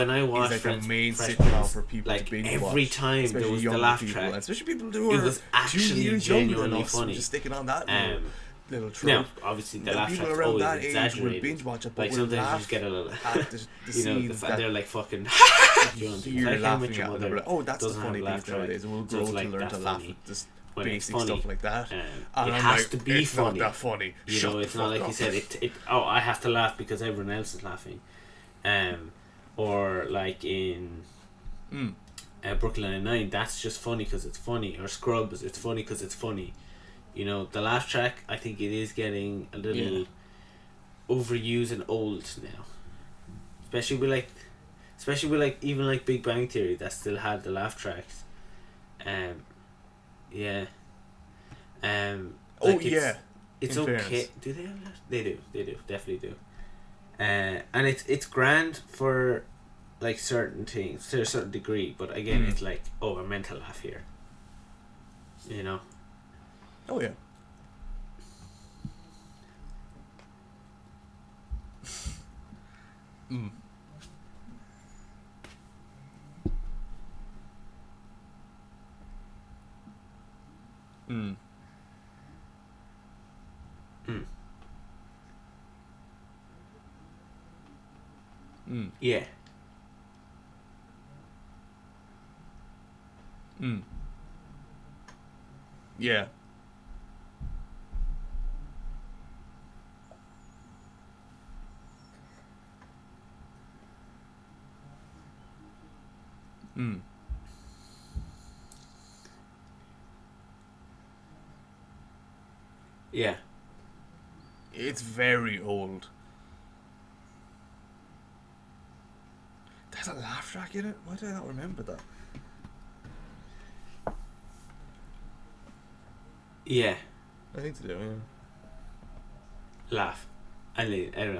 I watched is like Friends, a main Fresh sitcom Prince, for people like to binge every watch, time there especially was the younger laugh people, track, and especially people who it are was 2 actually years younger than genuinely us, funny. just sticking on that little trope. Now, obviously, the laugh people track's around always that age will exaggerated. binge watch it, but Like will sometimes you laugh just get a little, at the you know, scenes that they're like fucking. You know, you're like how much laughing your at, and mother they're like, oh, that's the doesn't have funny a laugh things track, nowadays, and we'll so grow it's to like learn that to laugh funny at just when it's basic funny. stuff like that. It And I'm has like, to be it's funny. not that funny. You Shut know, the it's not fuck like up. you said. Oh, I have to laugh because everyone else is laughing, or like in Brooklyn Nine-Nine, that's just funny because it's funny. Or Scrubs, it's funny because it's funny. You know, the laugh track, I think it is getting a little overused and old now. Especially with like even like Big Bang Theory that still had the laugh tracks. Yeah. Like it's okay. fairness. Do they have laughs? They do, definitely do. And it's grand for like certain things to a certain degree, but again it's like, oh, we're meant to laugh here. You know? Oh yeah. Yeah. Yeah. Yeah. It's very old. There's a laugh track in it? Why did I not remember that? Yeah. I think to do, yeah. Laugh. Anyway.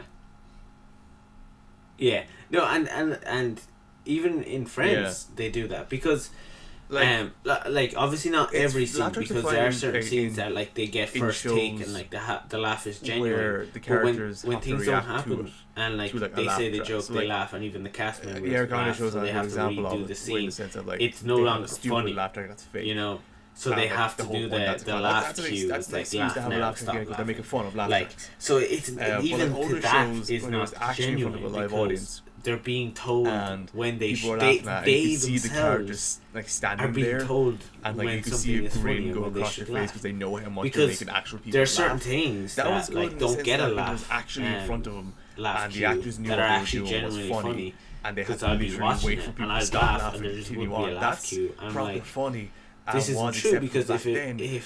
Yeah. No, and even in Friends they do that because like obviously not every scene, because there are certain scenes that like they get first take and like the laugh is genuine, where the characters when have to things don't react happen to it, and like they say the joke, they laugh, and even the cast members laugh, so they have to redo the scene. It's no longer funny, laugh track that's fake, you know. So they have to do the laugh cue. That's like laugh now, stop laughing. They're making fun of laugh tracks. So it's even to that is not genuine in live because audience. They're being told And when they people are laughing at it, you can see the characters like are standing being there, told and like when you can something see a is funny grin and go when they across your should face laugh. because they know how much Because you're making actual people there are laugh. certain things That was that good like in the don't sense get a that it was laugh actually in front of them, laugh and the cue actors knew that what are they were actually doing was genuinely funny, and they had because to I'd be literally watching wait it for and people to I'd stop laugh laughing and there and just continue wouldn't be on. a laugh That's cue. I'm proper like, funny. this isn't true, because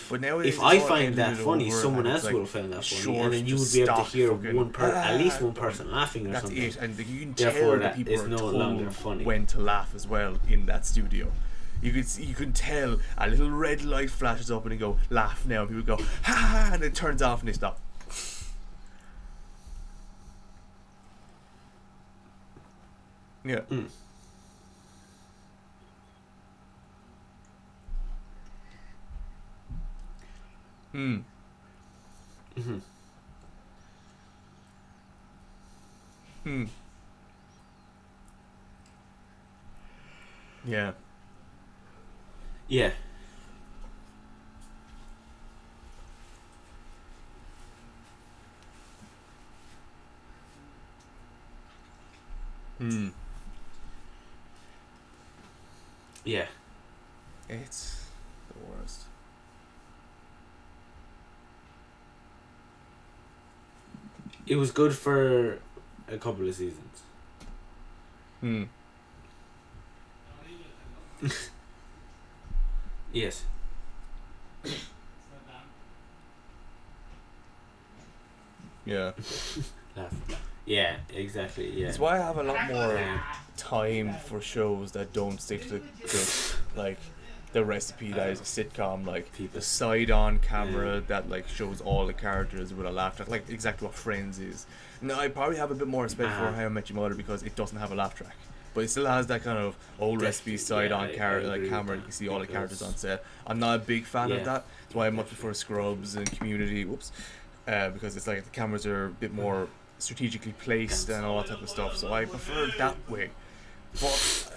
but nowadays if I find that funny, someone else would have found that funny, and then you would be able to hear at least one person laughing or something. That's it, and you can Therefore, tell that people is are no longer told funny. when to laugh as well in that studio. You can tell a little red light flashes up and they go laugh now, and people go ha ha, and it turns off and they stop. Yeah. Mm-hmm. Yeah. Yeah. Yeah. It's the worst. It was good for a couple of seasons. Yes. Yeah. Laugh. Yeah, exactly. Yeah. It's why I have a lot more time for shows that don't stick to like the recipe that is a sitcom, like the side-on camera that like shows all the characters with a laugh track, like exactly what Friends is. Now I probably have a bit more respect for How I Met Your Mother because it doesn't have a laugh track, but it still has that kind of old recipe side-on camera. You can see all the characters on set. I'm not a big fan of that. That's why I much prefer Scrubs and Community. Because it's like the cameras are a bit more strategically placed and all that type of stuff. So I prefer it that way. But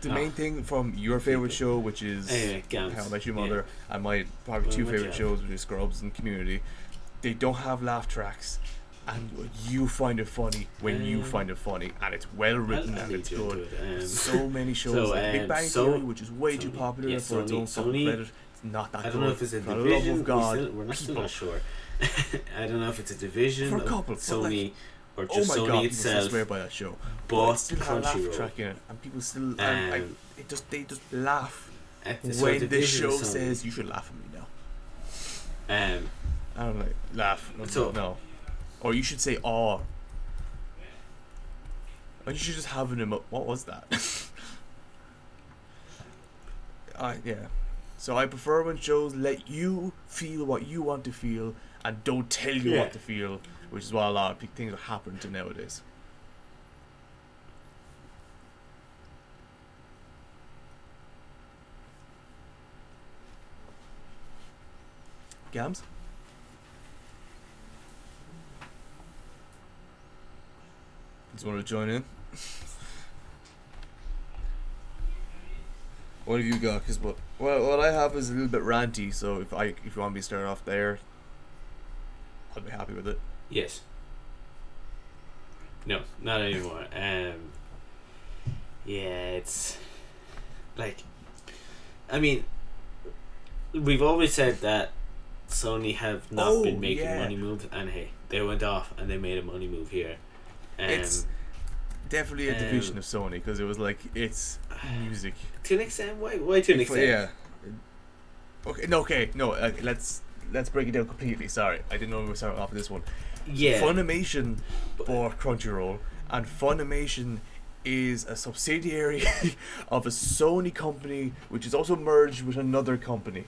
the main thing from your favorite show, which is How I Met Your Mother, and my probably two favorite shows, which is Scrubs and Community, they don't have laugh tracks, and you find it funny when you find it funny, and it's well written and it's good. So many shows like Big Bang Theory, which is way too popular for its own fucking credit. It's not that good. I don't know if it's a division. For the love of God, we're still not sure. I don't know if it's a division for a couple, Sony, like, or just Sony God, itself. People swear by that show, but it still has a laugh track in it, and people still they just laugh when the show says you should laugh at me now. I don't like laugh. No, or you should say "aw." Or you should just have an what was that? Yeah. So I prefer when shows let you feel what you want to feel and don't tell you what to feel, which is what a lot of things are happening to nowadays. Gams? Just want to join in? What have you got? Cause what I have is a little bit ranty, so if you want me to start off there, I'll be happy with it. Yes. No, not anymore. Yeah, it's like, I mean, we've always said that Sony have not been making money moves, and hey, they went off and they made a money move here. It's definitely a division of Sony because it was like it's music. To an extent, why to an extent? Yeah. Okay, no. Let's break it down completely. Sorry, I didn't know we were starting off with this one. Yeah. Funimation bought Crunchyroll, and Funimation is a subsidiary of a Sony company, which is also merged with another company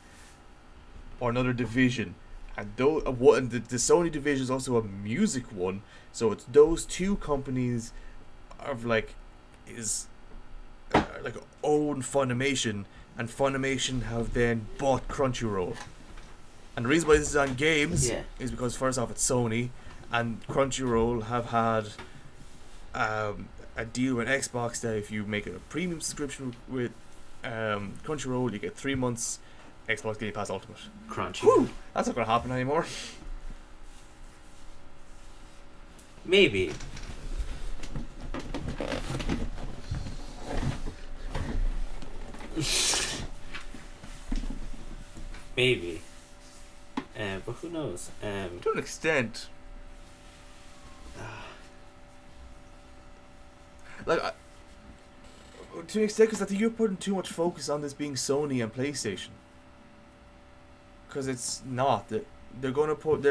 or another division. And the Sony division is also a music one, so it's those two companies of own Funimation, and Funimation have then bought Crunchyroll. And the reason why this is on games is because first off it's Sony, and Crunchyroll have had a deal with Xbox that if you make a premium subscription with Crunchyroll, you get 3 months Xbox Game Pass Ultimate. Crunchy. That's not going to happen anymore. Maybe. Maybe. But who knows? To an extent. To an extent, because I think you're putting too much focus on this being Sony and PlayStation. Because it's not. They're going to put...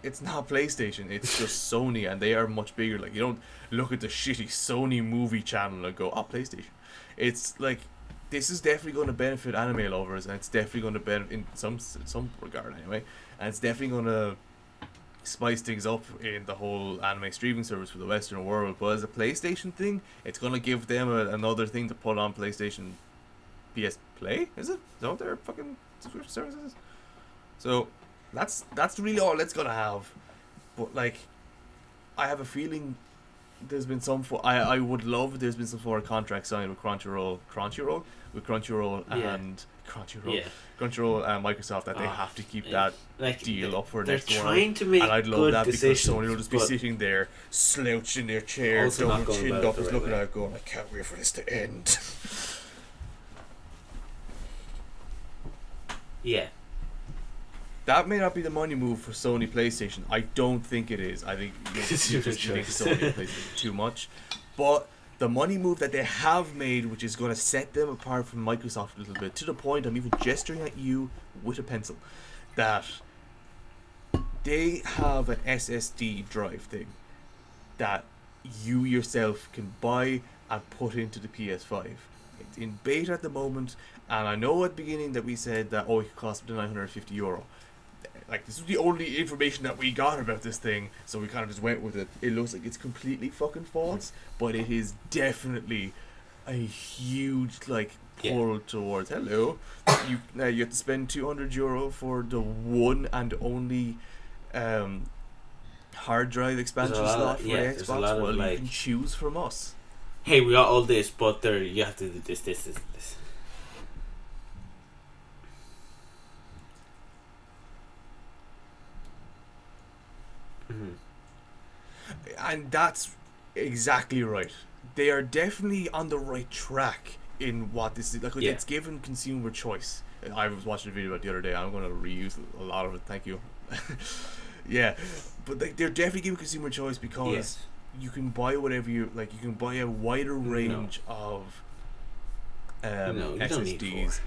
It's not PlayStation, it's just Sony, and they are much bigger. Like, you don't look at the shitty Sony movie channel and go, PlayStation. It's like, this is definitely going to benefit anime lovers, and it's definitely going to benefit in some regard anyway, and it's definitely going to spice things up in the whole anime streaming service for the Western world. But as a PlayStation thing, it's gonna give them another thing to put on PlayStation PS Play. Is it? Is that what their fucking subscription service is? So that's really all it's gonna have. But like, I have a feeling there's been some I would love if there's been some sort of contract signed with Crunchyroll and Microsoft that they have to keep that deal up for next one. They're trying to make, and I'd love that because Sony will just be sitting there slouched in their chair, double chinned up, just looking at it going, I can't wait for this to end. Yeah. That may not be the money move for Sony PlayStation. I don't think it is. I think you just make Sony PlayStation too much. But the money move that they have made, which is going to set them apart from Microsoft a little bit, to the point I'm even gesturing at you with a pencil, that they have an SSD drive thing that you yourself can buy and put into the PS5. It's in beta at the moment, and I know at the beginning that we said that, it could cost up to €950. Like, this was the only information that we got about this thing, so we kind of just went with it. It looks like it's completely fucking false, but it is definitely a huge, like, pull towards, hello, you have to spend €200 for the one and only hard drive expansion slot for the Xbox. Well, you can choose from us. Hey, we got all this, but you have to do this, this, this, this. And that's exactly right. They are definitely on the right track in what this is. Like, it's given consumer choice. I was watching a video about the other day. I'm going to reuse a lot of it. Thank you. Yeah, but they're definitely giving consumer choice because you can buy whatever you like. You can buy a wider range of SSDs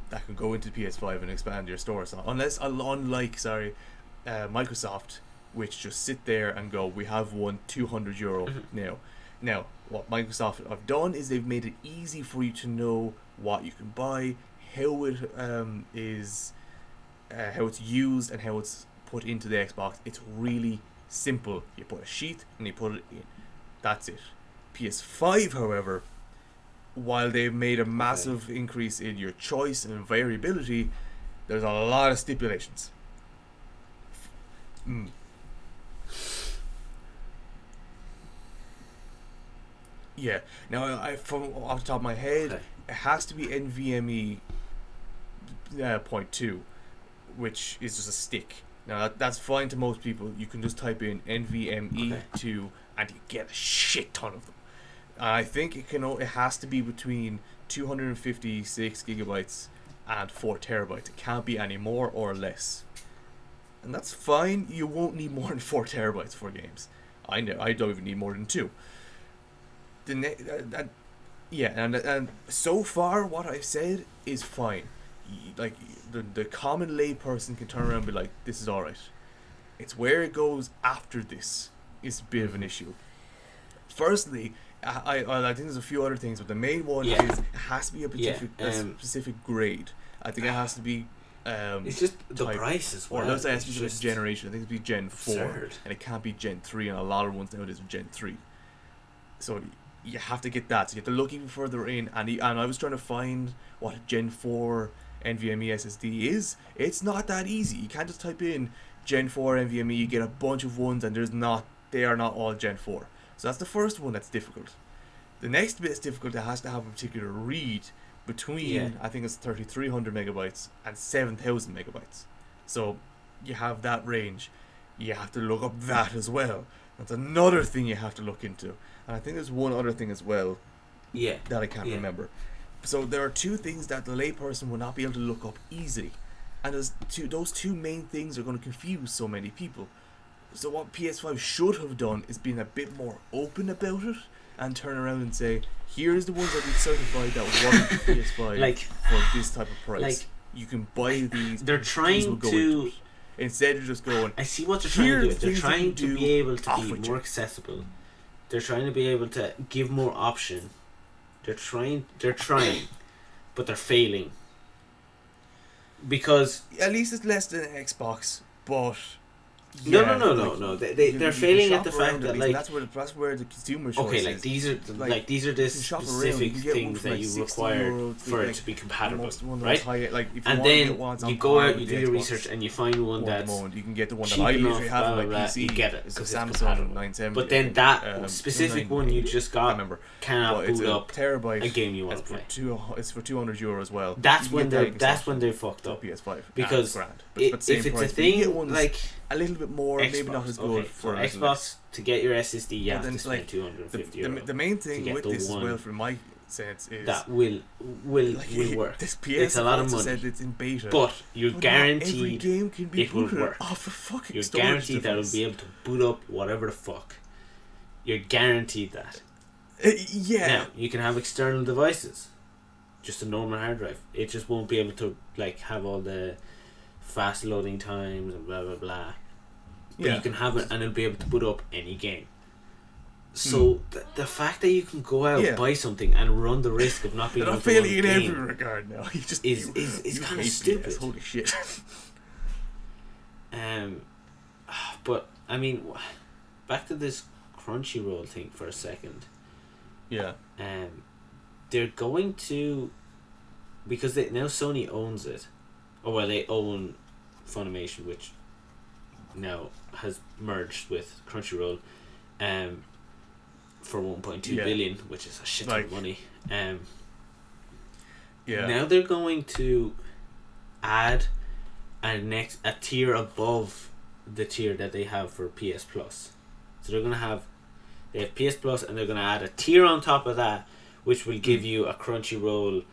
that can go into PS5 and expand your store. So unlike Microsoft, which just sit there and go, we have one €200 now. Now, what Microsoft have done is they've made it easy for you to know what you can buy, how it is, how it's used, and how it's put into the Xbox. It's really simple. You put a sheet and you put it in. That's it. PS5, however, while they've made a massive increase in your choice and variability, there's a lot of stipulations. Yeah. Now, from off the top of my head, it has to be NVMe 0.2, which is just a stick. Now, that's fine to most people. You can just type in NVMe 2 and you get a shit ton of them. I think it has to be between 256 gigabytes and 4 terabytes. It can't be any more or less. And that's fine. You won't need more than 4 terabytes for games. I know. I don't even need more than 2. And so far what I've said is fine. Like, the common lay person can turn around and be like, this is alright. It's where it goes after this is a bit of an issue. Firstly, I think there's a few other things, but the main one is it has to be a specific grade. I think it has to be it's just the price as well. Or let's say it has to be generation. I think it's be Gen 4 and it can't be Gen 3, and a lot of ones nowadays are Gen 3. So you have to get that. So you have to look even further in, and I was trying to find what a Gen 4 NVMe SSD is. It's not that easy. You can't just type in Gen 4 NVMe, you get a bunch of ones, and they are not all Gen 4. So that's the first one that's difficult. The next bit is difficult. It has to have a particular read between, I think it's 3,300 megabytes and 7,000 megabytes. So you have that range. You have to look up that as well. That's another thing you have to look into. And I think there's one other thing as well that I can't remember. So there are two things that the layperson will not be able to look up easily. And those two main things are going to confuse so many people. So what PS5 should have done is been a bit more open about it and turn around and say, here's the ones that we've certified that work with PS5 for this type of price. You can buy these. They're trying to... Instead of just going... I see what they're trying to do. They're trying to be able to be more accessible. They're trying to be able to give more option. They're trying, but they're failing. Because... At least it's less than Xbox, but Yeah, no. They're failing at the fact that like that's where the consumer choice okay, like is. these are the specific things that you require for it to be compatible, right? And then you go out, you do your research, and you find one that's you can get the one that cheap I enough, usually have on my PC. You get it It's a because Samsung 970. But then that specific one you just got cannot boot up terabyte a game you want to play. It's for €200 as well. That's when they fucked up. PS5 because if it's a thing like a little bit more, Xbox, maybe not as good for Xbox to get your SSD. You have to spend like, €250. The main thing with this as well, from my sense, is that will work. This PS it's a lot of money. said it's in beta, but you're guaranteed every game can be it will work. Off a fucking you're guaranteed that it'll be able to boot up whatever the fuck. You're guaranteed that. Yeah. Now you can have external devices, just a normal hard drive. It just won't be able to like have all the fast loading times and blah blah blah. But you can have it and it'll be able to boot up any game. So the fact that you can go out and buy something and run the risk of not being able to run in every regard now. is kind of stupid. Holy shit. But I mean, back to this Crunchyroll thing for a second. Yeah. They're going to, because now Sony owns it. Oh well, they own Funimation, which now has merged with Crunchyroll, for 1.2 billion, which is a shit ton of money. Now they're going to add a tier above the tier that they have for PS Plus. So they have PS Plus, and they're gonna add a tier on top of that, which will give you a Crunchyroll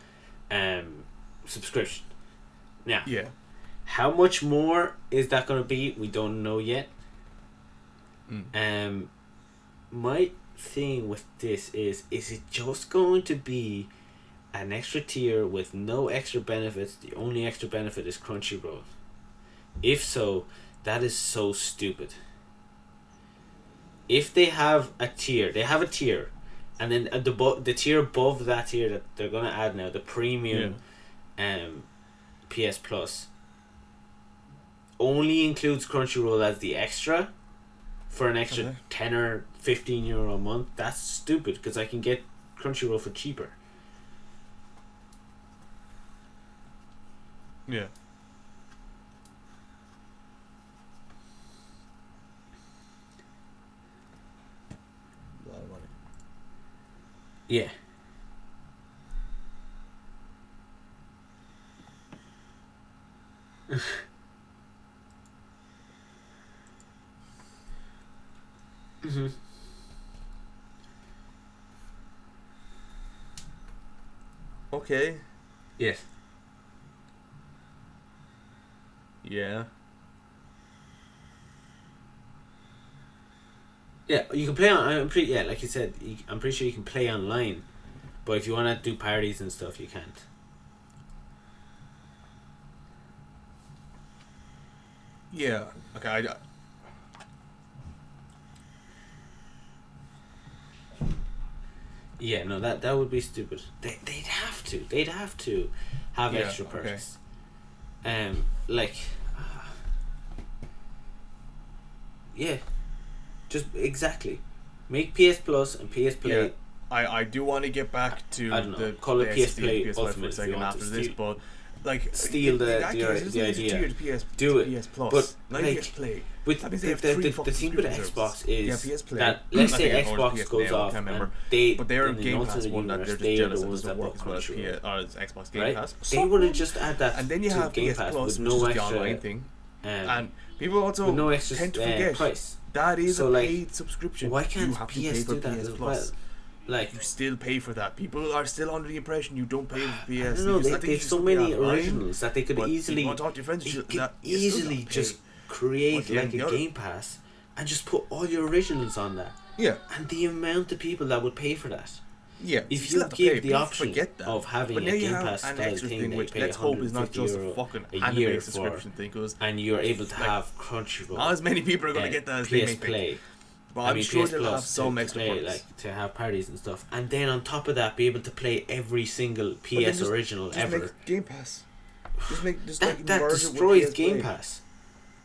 subscription. Now, how much more is that going to be? We don't know yet. My thing with this is it just going to be an extra tier with no extra benefits? The only extra benefit is Crunchyroll. If so, that is so stupid. If they have a tier, and then the tier above that tier that they're going to add now, the premium PS Plus, only includes Crunchyroll as the extra for an extra 10 or 15 euro a month. That's stupid, because I can get Crunchyroll for cheaper. Yeah. A lot of money. Yeah. Okay. Yes. Yeah. Yeah, you can play on. Like you said, I'm pretty sure you can play online, but if you want to do parties and stuff, you can't. Yeah. Okay. Yeah, no, that would be stupid. They'd have to have extra perks. Okay. Just exactly. Make PS Plus and PS Play. Yeah. I do want to get back to call it PS Play PS Ultimate for a second after this, but steal the idea. Do it. PS Plus. But PS Play. With the thing with Xbox is PS Play. That let's say Xbox goes off, and they're Game Pass one that they're just jealous it doesn't work as well as Xbox Game Pass. They would have just add that, and then you have Game PS Pass Plus, with no which is extra the online thing, and people also with no extra tend to forget price. That is a paid subscription. Why can't you have PS to pay for do that PS as Plus? Well? You still pay for that. People are still under the impression you don't pay for PS. I don't know. There's so many originals that they could easily. You talk to your friends, easily just create like a Game Pass and just put all your originals on that. Yeah. And the amount of people that would pay for that. Yeah. If you give the option of having a Game Pass style thing, which let's hope is not just a fucking anime subscription thing, and you're able to have Crunchyroll. Not as many people are going to get that as they may think. But I'm sure they'll have some extra perks, to have parties and stuff, and then on top of that, be able to play every single PS original ever. Make Game Pass. That destroys Game Pass.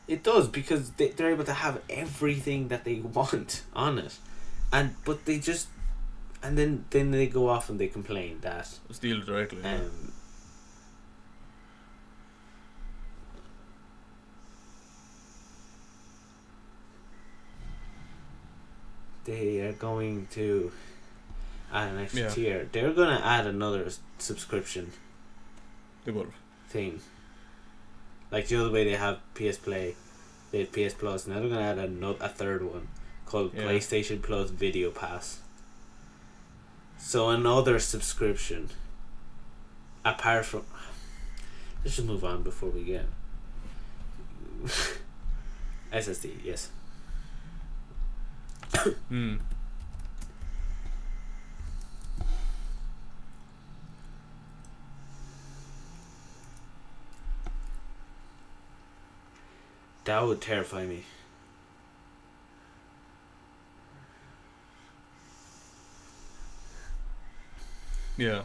It does, because they're able to have everything that they want on it, but they just, and then they go off and they complain that steal it directly. They are going to add an extra tier. They're going to add another subscription. They will. Thing. Like the other way they have PS Play, they have PS Plus. Now they're going to add a third one called PlayStation Plus Video Pass. So another subscription. Apart from... Let's just move on before we get... SSD, yes. That would terrify me. Yeah.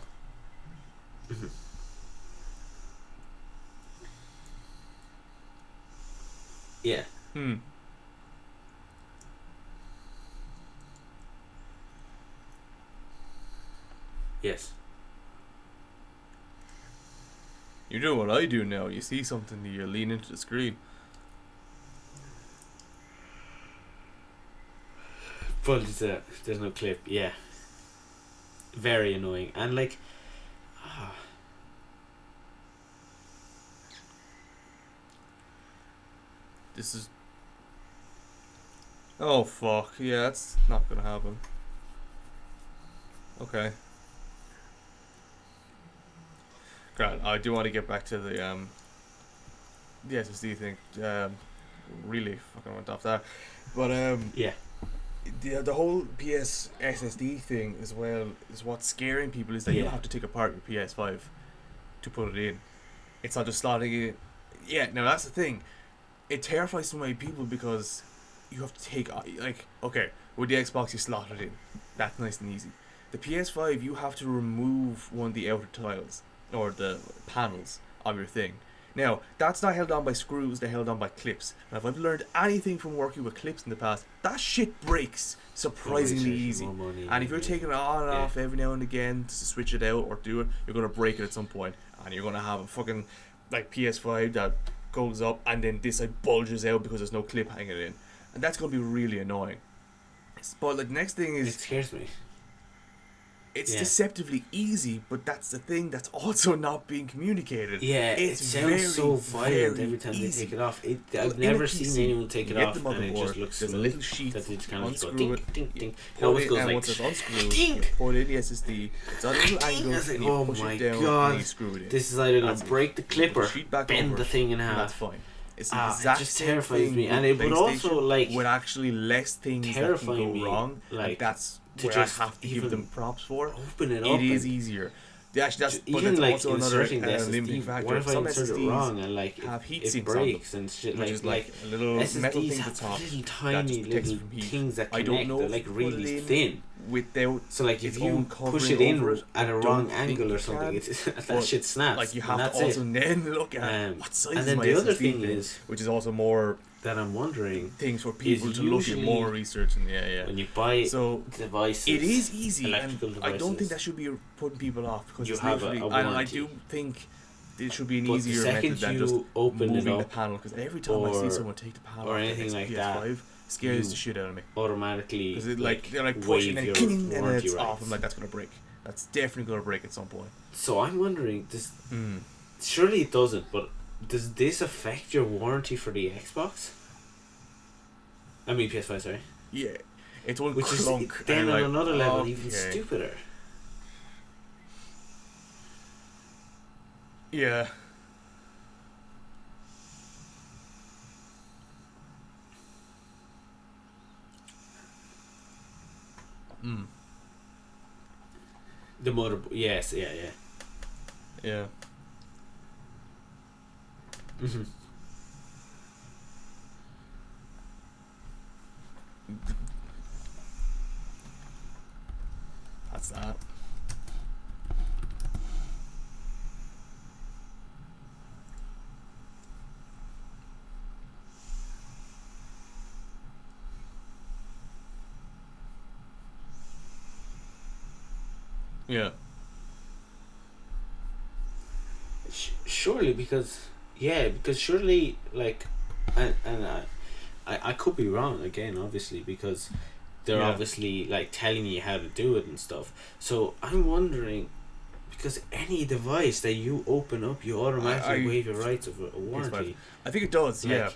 Yeah. Yes. You do what I do now. You see something, you lean into the screen. But there's no clip. Yeah. Very annoying. And like... This is... Oh fuck. Yeah, that's not gonna happen. Okay. Grant, I do want to get back to the SSD thing. Really fucking went off that. But yeah. The whole PS SSD thing as well is what's scaring people, is that you have to take apart your PS5 to put it in. It's not just slotting it. Yeah, now that's the thing. It terrifies so many people because you have to take, like, okay, with the Xbox you slot it in. That's nice and easy. The PS5, you have to remove one of the outer tiles or the panels of your thing. Now, that's not held on by screws, they're held on by clips. And if I've learned anything from working with clips in the past, that shit breaks surprisingly easy. And if you're taking it on and off every now and again to switch it out or do it, you're going to break it at some point. And you're going to have a fucking like PS5 that goes up and then this like bulges out because there's no clip hanging in. And that's going to be really annoying. But like, next thing is... It scares me. It's deceptively easy, but that's the thing that's also not being communicated. Yeah, it sounds so violent every time they take it off. I've never seen anyone take it off and it just looks there's a little sheet, that it's kind of just go unscrew ding, it, ding, ding. And once it's unscrewed, you put it in the SSD, it's on a little angle, and you push it down and you screw it in. This is either going to break the clip or bend the thing in half. That's fine. It's the exact it just same terrifies thing me, and it would also like with actually less things that can go wrong. Like, and that's to where just I have to give them props for. Open it up. It is easier. Actually, that's even but like also another limiting factor. What if I Some insert SSDs it wrong and like have heat it sinks breaks on them, and shit? which is like a little SSDs metal thing at the have top little that tiny just protects little from heat. things that I connect. don't know They're like really thin. Without so like if you push covering it in over it, at a wrong angle or something, that shit snaps. Like you have to also then look at what size and then is my the other SSD thing thing, is which is also more that I'm wondering things for people to look at, more research and when you buy so devices, it is easy, and devices, I don't think that should be putting people off because you it's have literally, and I do think it should be an but easier method than just open moving the panel, because every time I see someone take the panel or off anything the like PS5, that, scares the shit out of me. Automatically, because it like they're like pushing and cling and it's off. I'm like, that's gonna break. That's definitely gonna break at some point. So I'm wondering, surely it doesn't, but does this affect your warranty for the Xbox? I mean PS5, sorry. Yeah, it's one which clunk. Is then on another level even okay. stupider. Yeah. The motherboard, yes, yeah. Mm-hmm. That's that. Yeah. Surely, because surely, like, and I could be wrong again, obviously, because they're obviously like telling you how to do it and stuff. So I'm wondering, because any device that you open up, you automatically waive your rights of a warranty. I think it does. Like,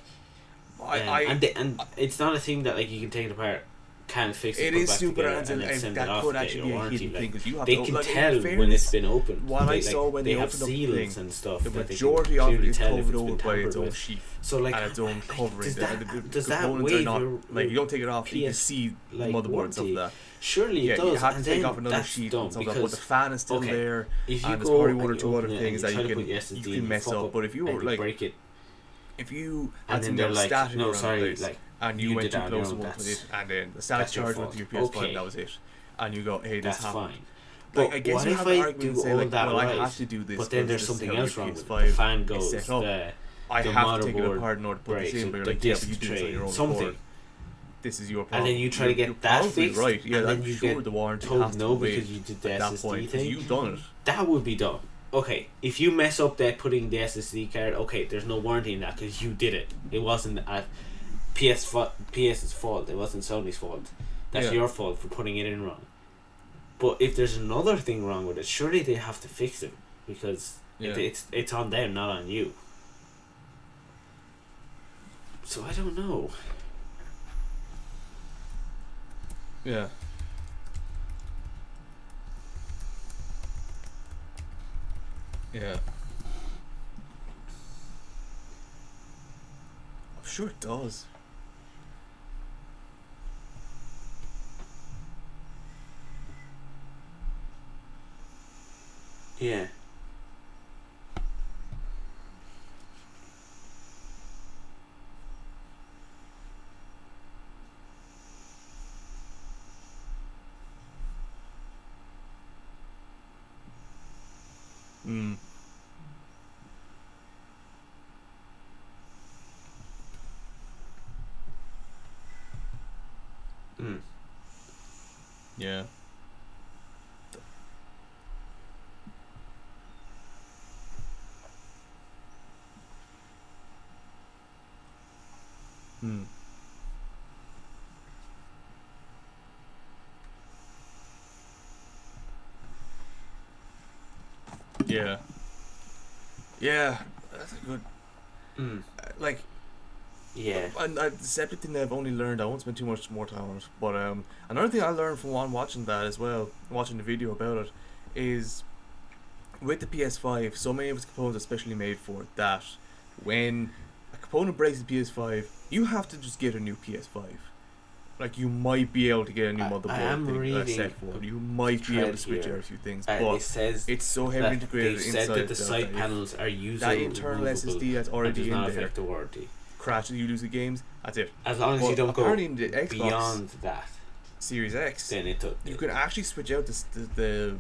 yeah. And it's not a thing that like you can take it apart, can't fix it, It put is back super, together, and then send it off could to get actually your be a warranty. hidden thing, Like, because you have they to, can like, tell in when it's been opened. What I like, saw when they have opened up the seals thing, and stuff. the that majority they of can it clearly is tell if covered it's been over by its tampered own with. sheath. So like, and its own covering. Does that components waive are not your, like, you don't take it off. You can see like, the motherboard and stuff warranty? like that. Surely it does. You have to and take then off another that's sheet dumb, and stuff like that, because but the fan is still there. if you And there's go probably one or and two you other open it things and that you you try to put your SSD can mess fuck up. But if you were like, break it, if you and had then something they're that was like, static no, around sorry, the place, like, and you went too close to one with it, and then the static that's your charge went to your PS5, Okay. that was it. And you go, hey, this that's happened. fine. Like, But I guess what you if have an I argument do and say, all like, that well, right, I have to do this, but then there's this is something how else your wrong with it. PS5 The fan is goes, set up. I the have to take it motherboard apart in order to put this breaks, in, but you're the like, yeah, but disc you do this on tray, your own something. accord. This is your problem. And then you try to get you're that probably fixed, right. Yeah, and then I'm you sure get the warranty told has to no wait because you did the at that SSD point, 'cause thing. you've done it. That would be dumb. Okay, if you mess up that putting the SSD card, okay, there's no warranty in that because you did it. It wasn't at PS's fault. It wasn't Sony's fault. That's your fault for putting it in wrong. But if there's another thing wrong with it, surely they have to fix it, because it's on them, not on you. So I don't know. Yeah. Yeah. I'm sure it does. Yeah. Mm. Mm. Yeah. Hmm. Yeah. Yeah. That's a good. Like. Yeah. And the separate thing that I've only learned, I won't spend too much more time on it, but another thing I learned from watching that as well, watching the video about it, is with the PS5, so many of its components are specially made for it that when a component breaks the PS5, you have to just get a new PS5. Like, you might be able to get a new motherboard set for it. You might be able to switch out a few things, but it says it's so heavily integrated they've inside said that the that side panels are usable, that internal SSD that's already in not there. affect the warranty. Crashes, you lose the games. That's it. As long as you don't go in the Xbox beyond that, Series X, then you can actually switch out the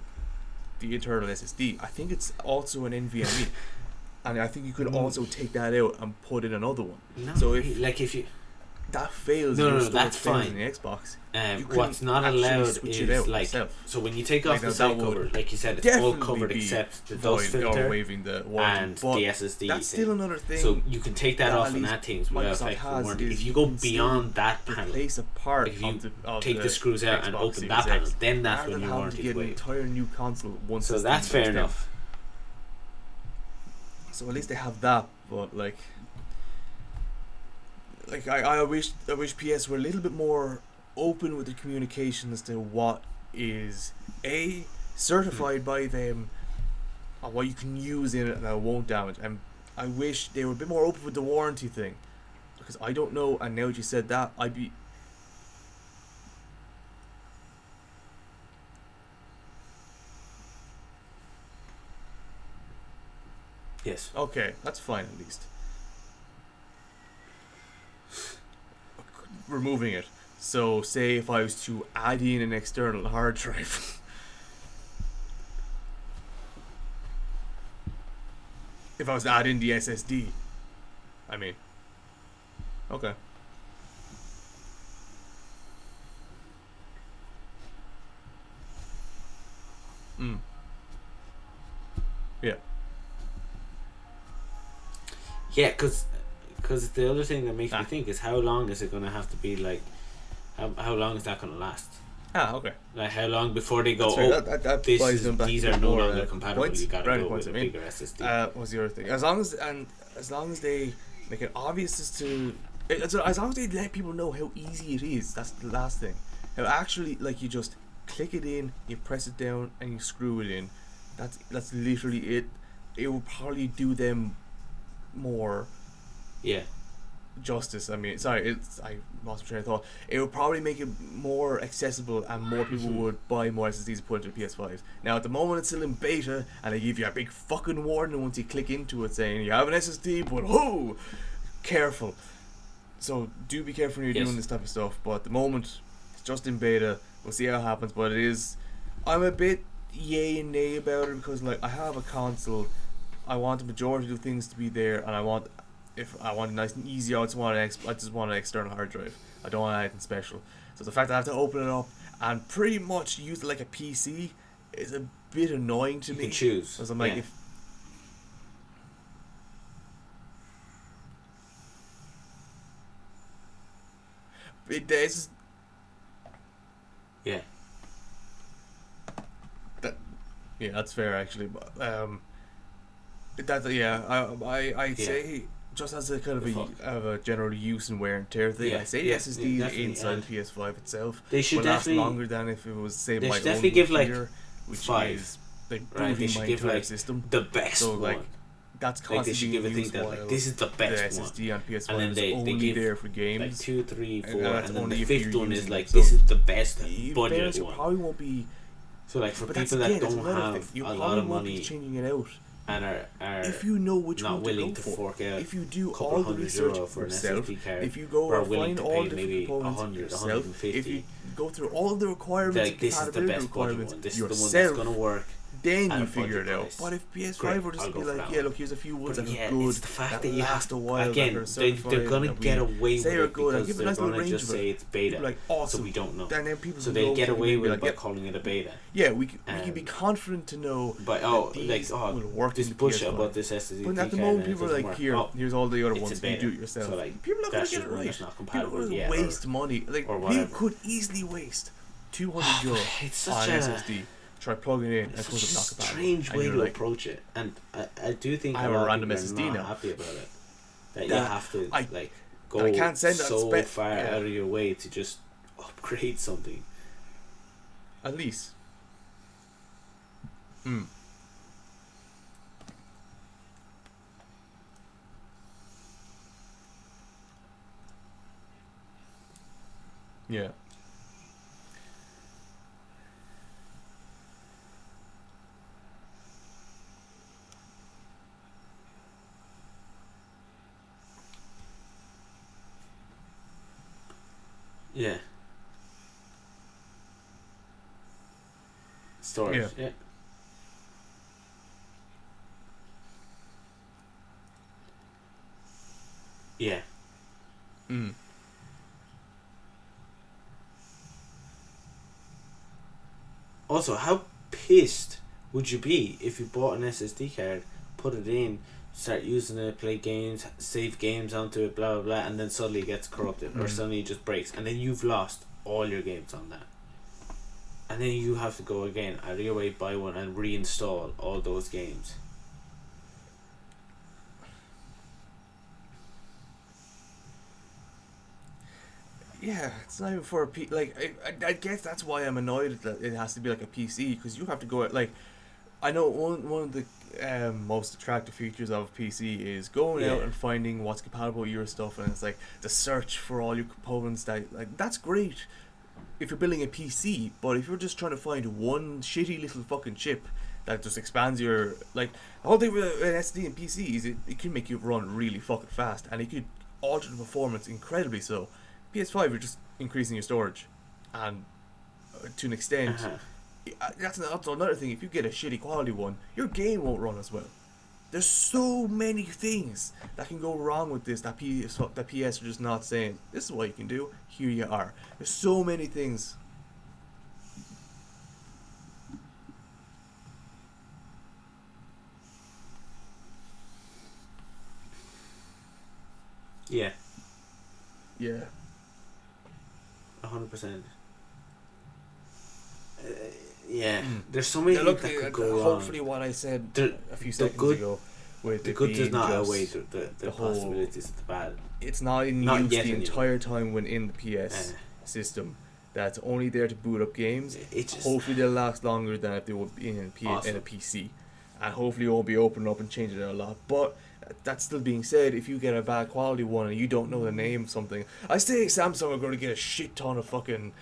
internal SSD. I think it's also an NVMe, and I think you could also take that out and put in another one. No, so if you that fails, that's fine. In the Xbox. What's not allowed is like yourself. So when you take off the side cover, like you said, it's all covered except the dust filter and the SSD. That's still another thing. So you can take that off and add things without affecting the warranty. If you go beyond that panel, replace a part if you of take the screws out and open that panel, then that's when your warranty is waived. An entire new console once. So that's fair enough. So at least they have that, but like I wish PS were a little bit more open with the communication as to what is certified by them and what you can use in it and that won't damage. And I wish they were a bit more open with the warranty thing, because I don't know, and now that you said that, I'd be yes. Okay, that's fine at least. Removing it. So, say if I was to add in an external hard drive. If I was to add in the SSD. I mean. Okay. Yeah. Yeah, because the other thing that makes me think is how long is it going to have to be like, how long is that going to last? Okay. Like how long before they go, these are no longer compatible, you gotta go with a bigger SSD. What's the other thing? As long as they make it obvious as long as they let people know how easy it is, that's the last thing. How actually, like, you just click it in, you press it down, and you screw it in. That's literally it. It will probably do them more justice. I mean, sorry, I lost my train of thought. It would probably make it more accessible, and more people would buy more SSDs to put into PS5s. Now, at the moment, it's still in beta, and they give you a big fucking warning once you click into it saying you have an SSD, but careful. So do be careful when you're doing this type of stuff. But at the moment, it's just in beta. We'll see how it happens. But I'm a bit yay and nay about it, because like I have a console. I want the majority of things to be there, and if I want it nice and easy, I just want an external hard drive. I don't want anything special. So the fact that I have to open it up and pretty much use it like a PC is a bit annoying to me. You can choose. Because I'm like, it does. Yeah. That's fair actually. But I'd say just as a kind of a general use and wear and tear thing, I say the SSD inside the PS5 itself will last longer than if it was, say, my own computer, which 5. is like booting my entire system. The best one. That's constantly being used, while this is the best the SSD on PS5 and then is only give there for games. Like 2, 3, 4, and then only the fifth one is like, so this is the best budget one. Probably won't be. So like for people that don't have a lot of money changing it out, and are if you know which not one willing to to fork out if you do all the research for yourself, if you go and find all the different components yourself, if you go through all the requirements, like, this is the best requirements one. This yourself, is the one that's gonna work. Then you figure it out. But if PS5 were just to be like, look, here's a few ones that are good, it's the fact that you last a while, again, they're gonna get away with it because they're gonna just say it's beta, like, awesome. So we don't know. Then people so they get away with it by calling it a beta. Yeah, we can be confident to know. But will work this bullshit about this SSD. But at the moment, people are like, here's all the other ones. You do it yourself. So like, people are not gonna get it right. People are gonna waste money. Like, people could easily waste €200 on SSD. Try plugging it in. It's such a strange way to approach it, and I do think I have a random SSD now. Happy about it. That you have to go I can't send so far out of your way to just upgrade something. At least. Yeah. Yeah. Storage. Yeah. Yeah. Also, how pissed would you be if you bought an SSD card, put it in, start using it, play games, save games onto it, blah blah blah, and then suddenly it gets corrupted or suddenly it just breaks, and then you've lost all your games on that, and then you have to go again out of your way, buy one and reinstall all those games. Yeah, it's not even for a P. Like, I guess that's why I'm annoyed that it has to be like a PC, because you have to go like, I know one of the most attractive features of a PC is going out and finding what's compatible with your stuff, and it's like the search for all your components. That's great if you're building a PC, but if you're just trying to find one shitty little fucking chip that just expands your, like, the whole thing with an SD and PC is it can make you run really fucking fast, and it could alter the performance incredibly so. PS5, you're just increasing your storage, and to an extent, that's another thing. If you get a shitty quality one, your game won't run as well. There's so many things that can go wrong with this that PS are just not saying, this is what you can do, here you are. There's so many things. Yeah. Yeah. 100%. Yeah. There's so many things that could go wrong. Hopefully what I said a few seconds ago with the it good being does not just outweigh the whole, possibilities of the bad. It's not in Not use yet the anyway. entire time when in the PS system. That's only there to boot up games. Hopefully they'll last longer than if they would be in a PC. And hopefully it won't be opened up and changed it a lot. But that's still being said, if you get a bad quality one and you don't know the name of something, I say Samsung are going to get a shit ton of fucking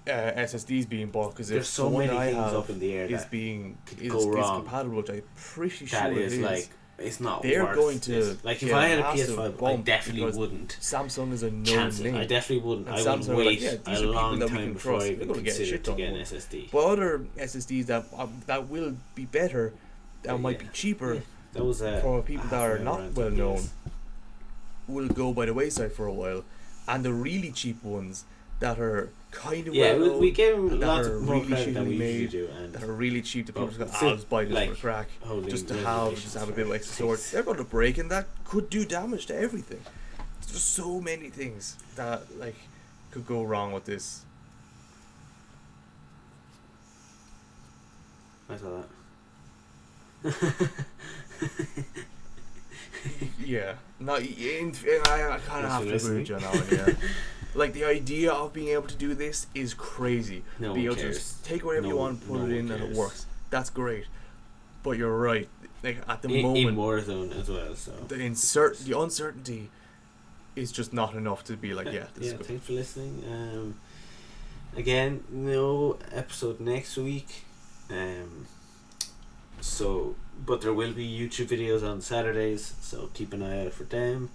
SSDs being bought, because there's so many things up in the air is that being is compatible, which I'm pretty sure that it is is. Like, it's not they're worth going to it. Like, if I had a PS5, I definitely because wouldn't. Samsung is a known Chance name. I definitely wouldn't. And I Samsung would wait these a are long people that we time can before trust. I They're even going to get a consider shit to ton get an more. SSD. But other SSDs that will be better, that might be cheaper, that was for people that are not well known, will go by the wayside for a while, and the really cheap ones that are kind of we gave them lots of more really credit than we usually made, do, and that are really cheap. The people just still, go, just buy this like, for the crack, just to reservations have a bit of extra storage. They're going to break, and that could do damage to everything. There's just so many things that like could go wrong with this. I saw that. Yeah, not I kind of have to agree with you on that one. Yeah, like the idea of being able to do this is crazy. No Be one able to cares. just take whatever you want, put it in, and it works. That's great. But you're right. Like at the moment, in Warzone as well. So the uncertainty is just not enough to be like, this is good. Thanks for listening. Again, no episode next week. So, but there will be YouTube videos on Saturdays, so keep an eye out for them.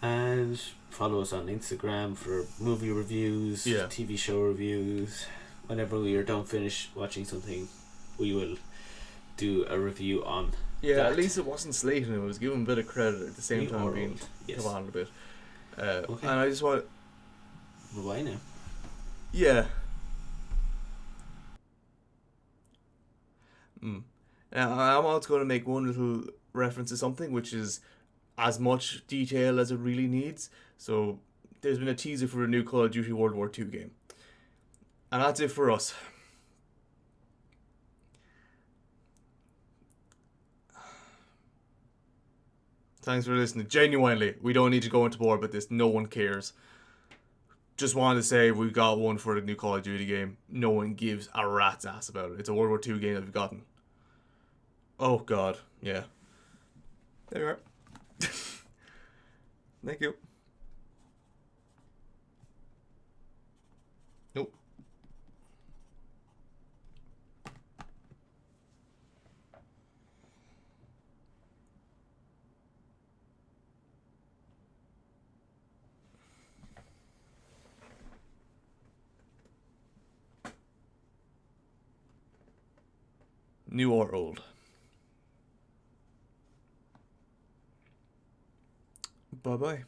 And follow us on Instagram for movie reviews, TV show reviews. Whenever we are done finish watching something, we will do a review on that. At least it wasn't slating. It was giving a bit of credit at the same time being come on a bit. Okay. And I just want. Bye now. Yeah. Now, I'm also going to make one little reference to something which is as much detail as it really needs. So, there's been a teaser for a new Call of Duty World War II game. And that's it for us. Thanks for listening. Genuinely, we don't need to go into more about this. No one cares. Just wanted to say we got one for the new Call of Duty game. No one gives a rat's ass about it. It's a World War II game that we've gotten. Oh God, yeah. There you are. Thank you. Nope. New or old? Bye-bye.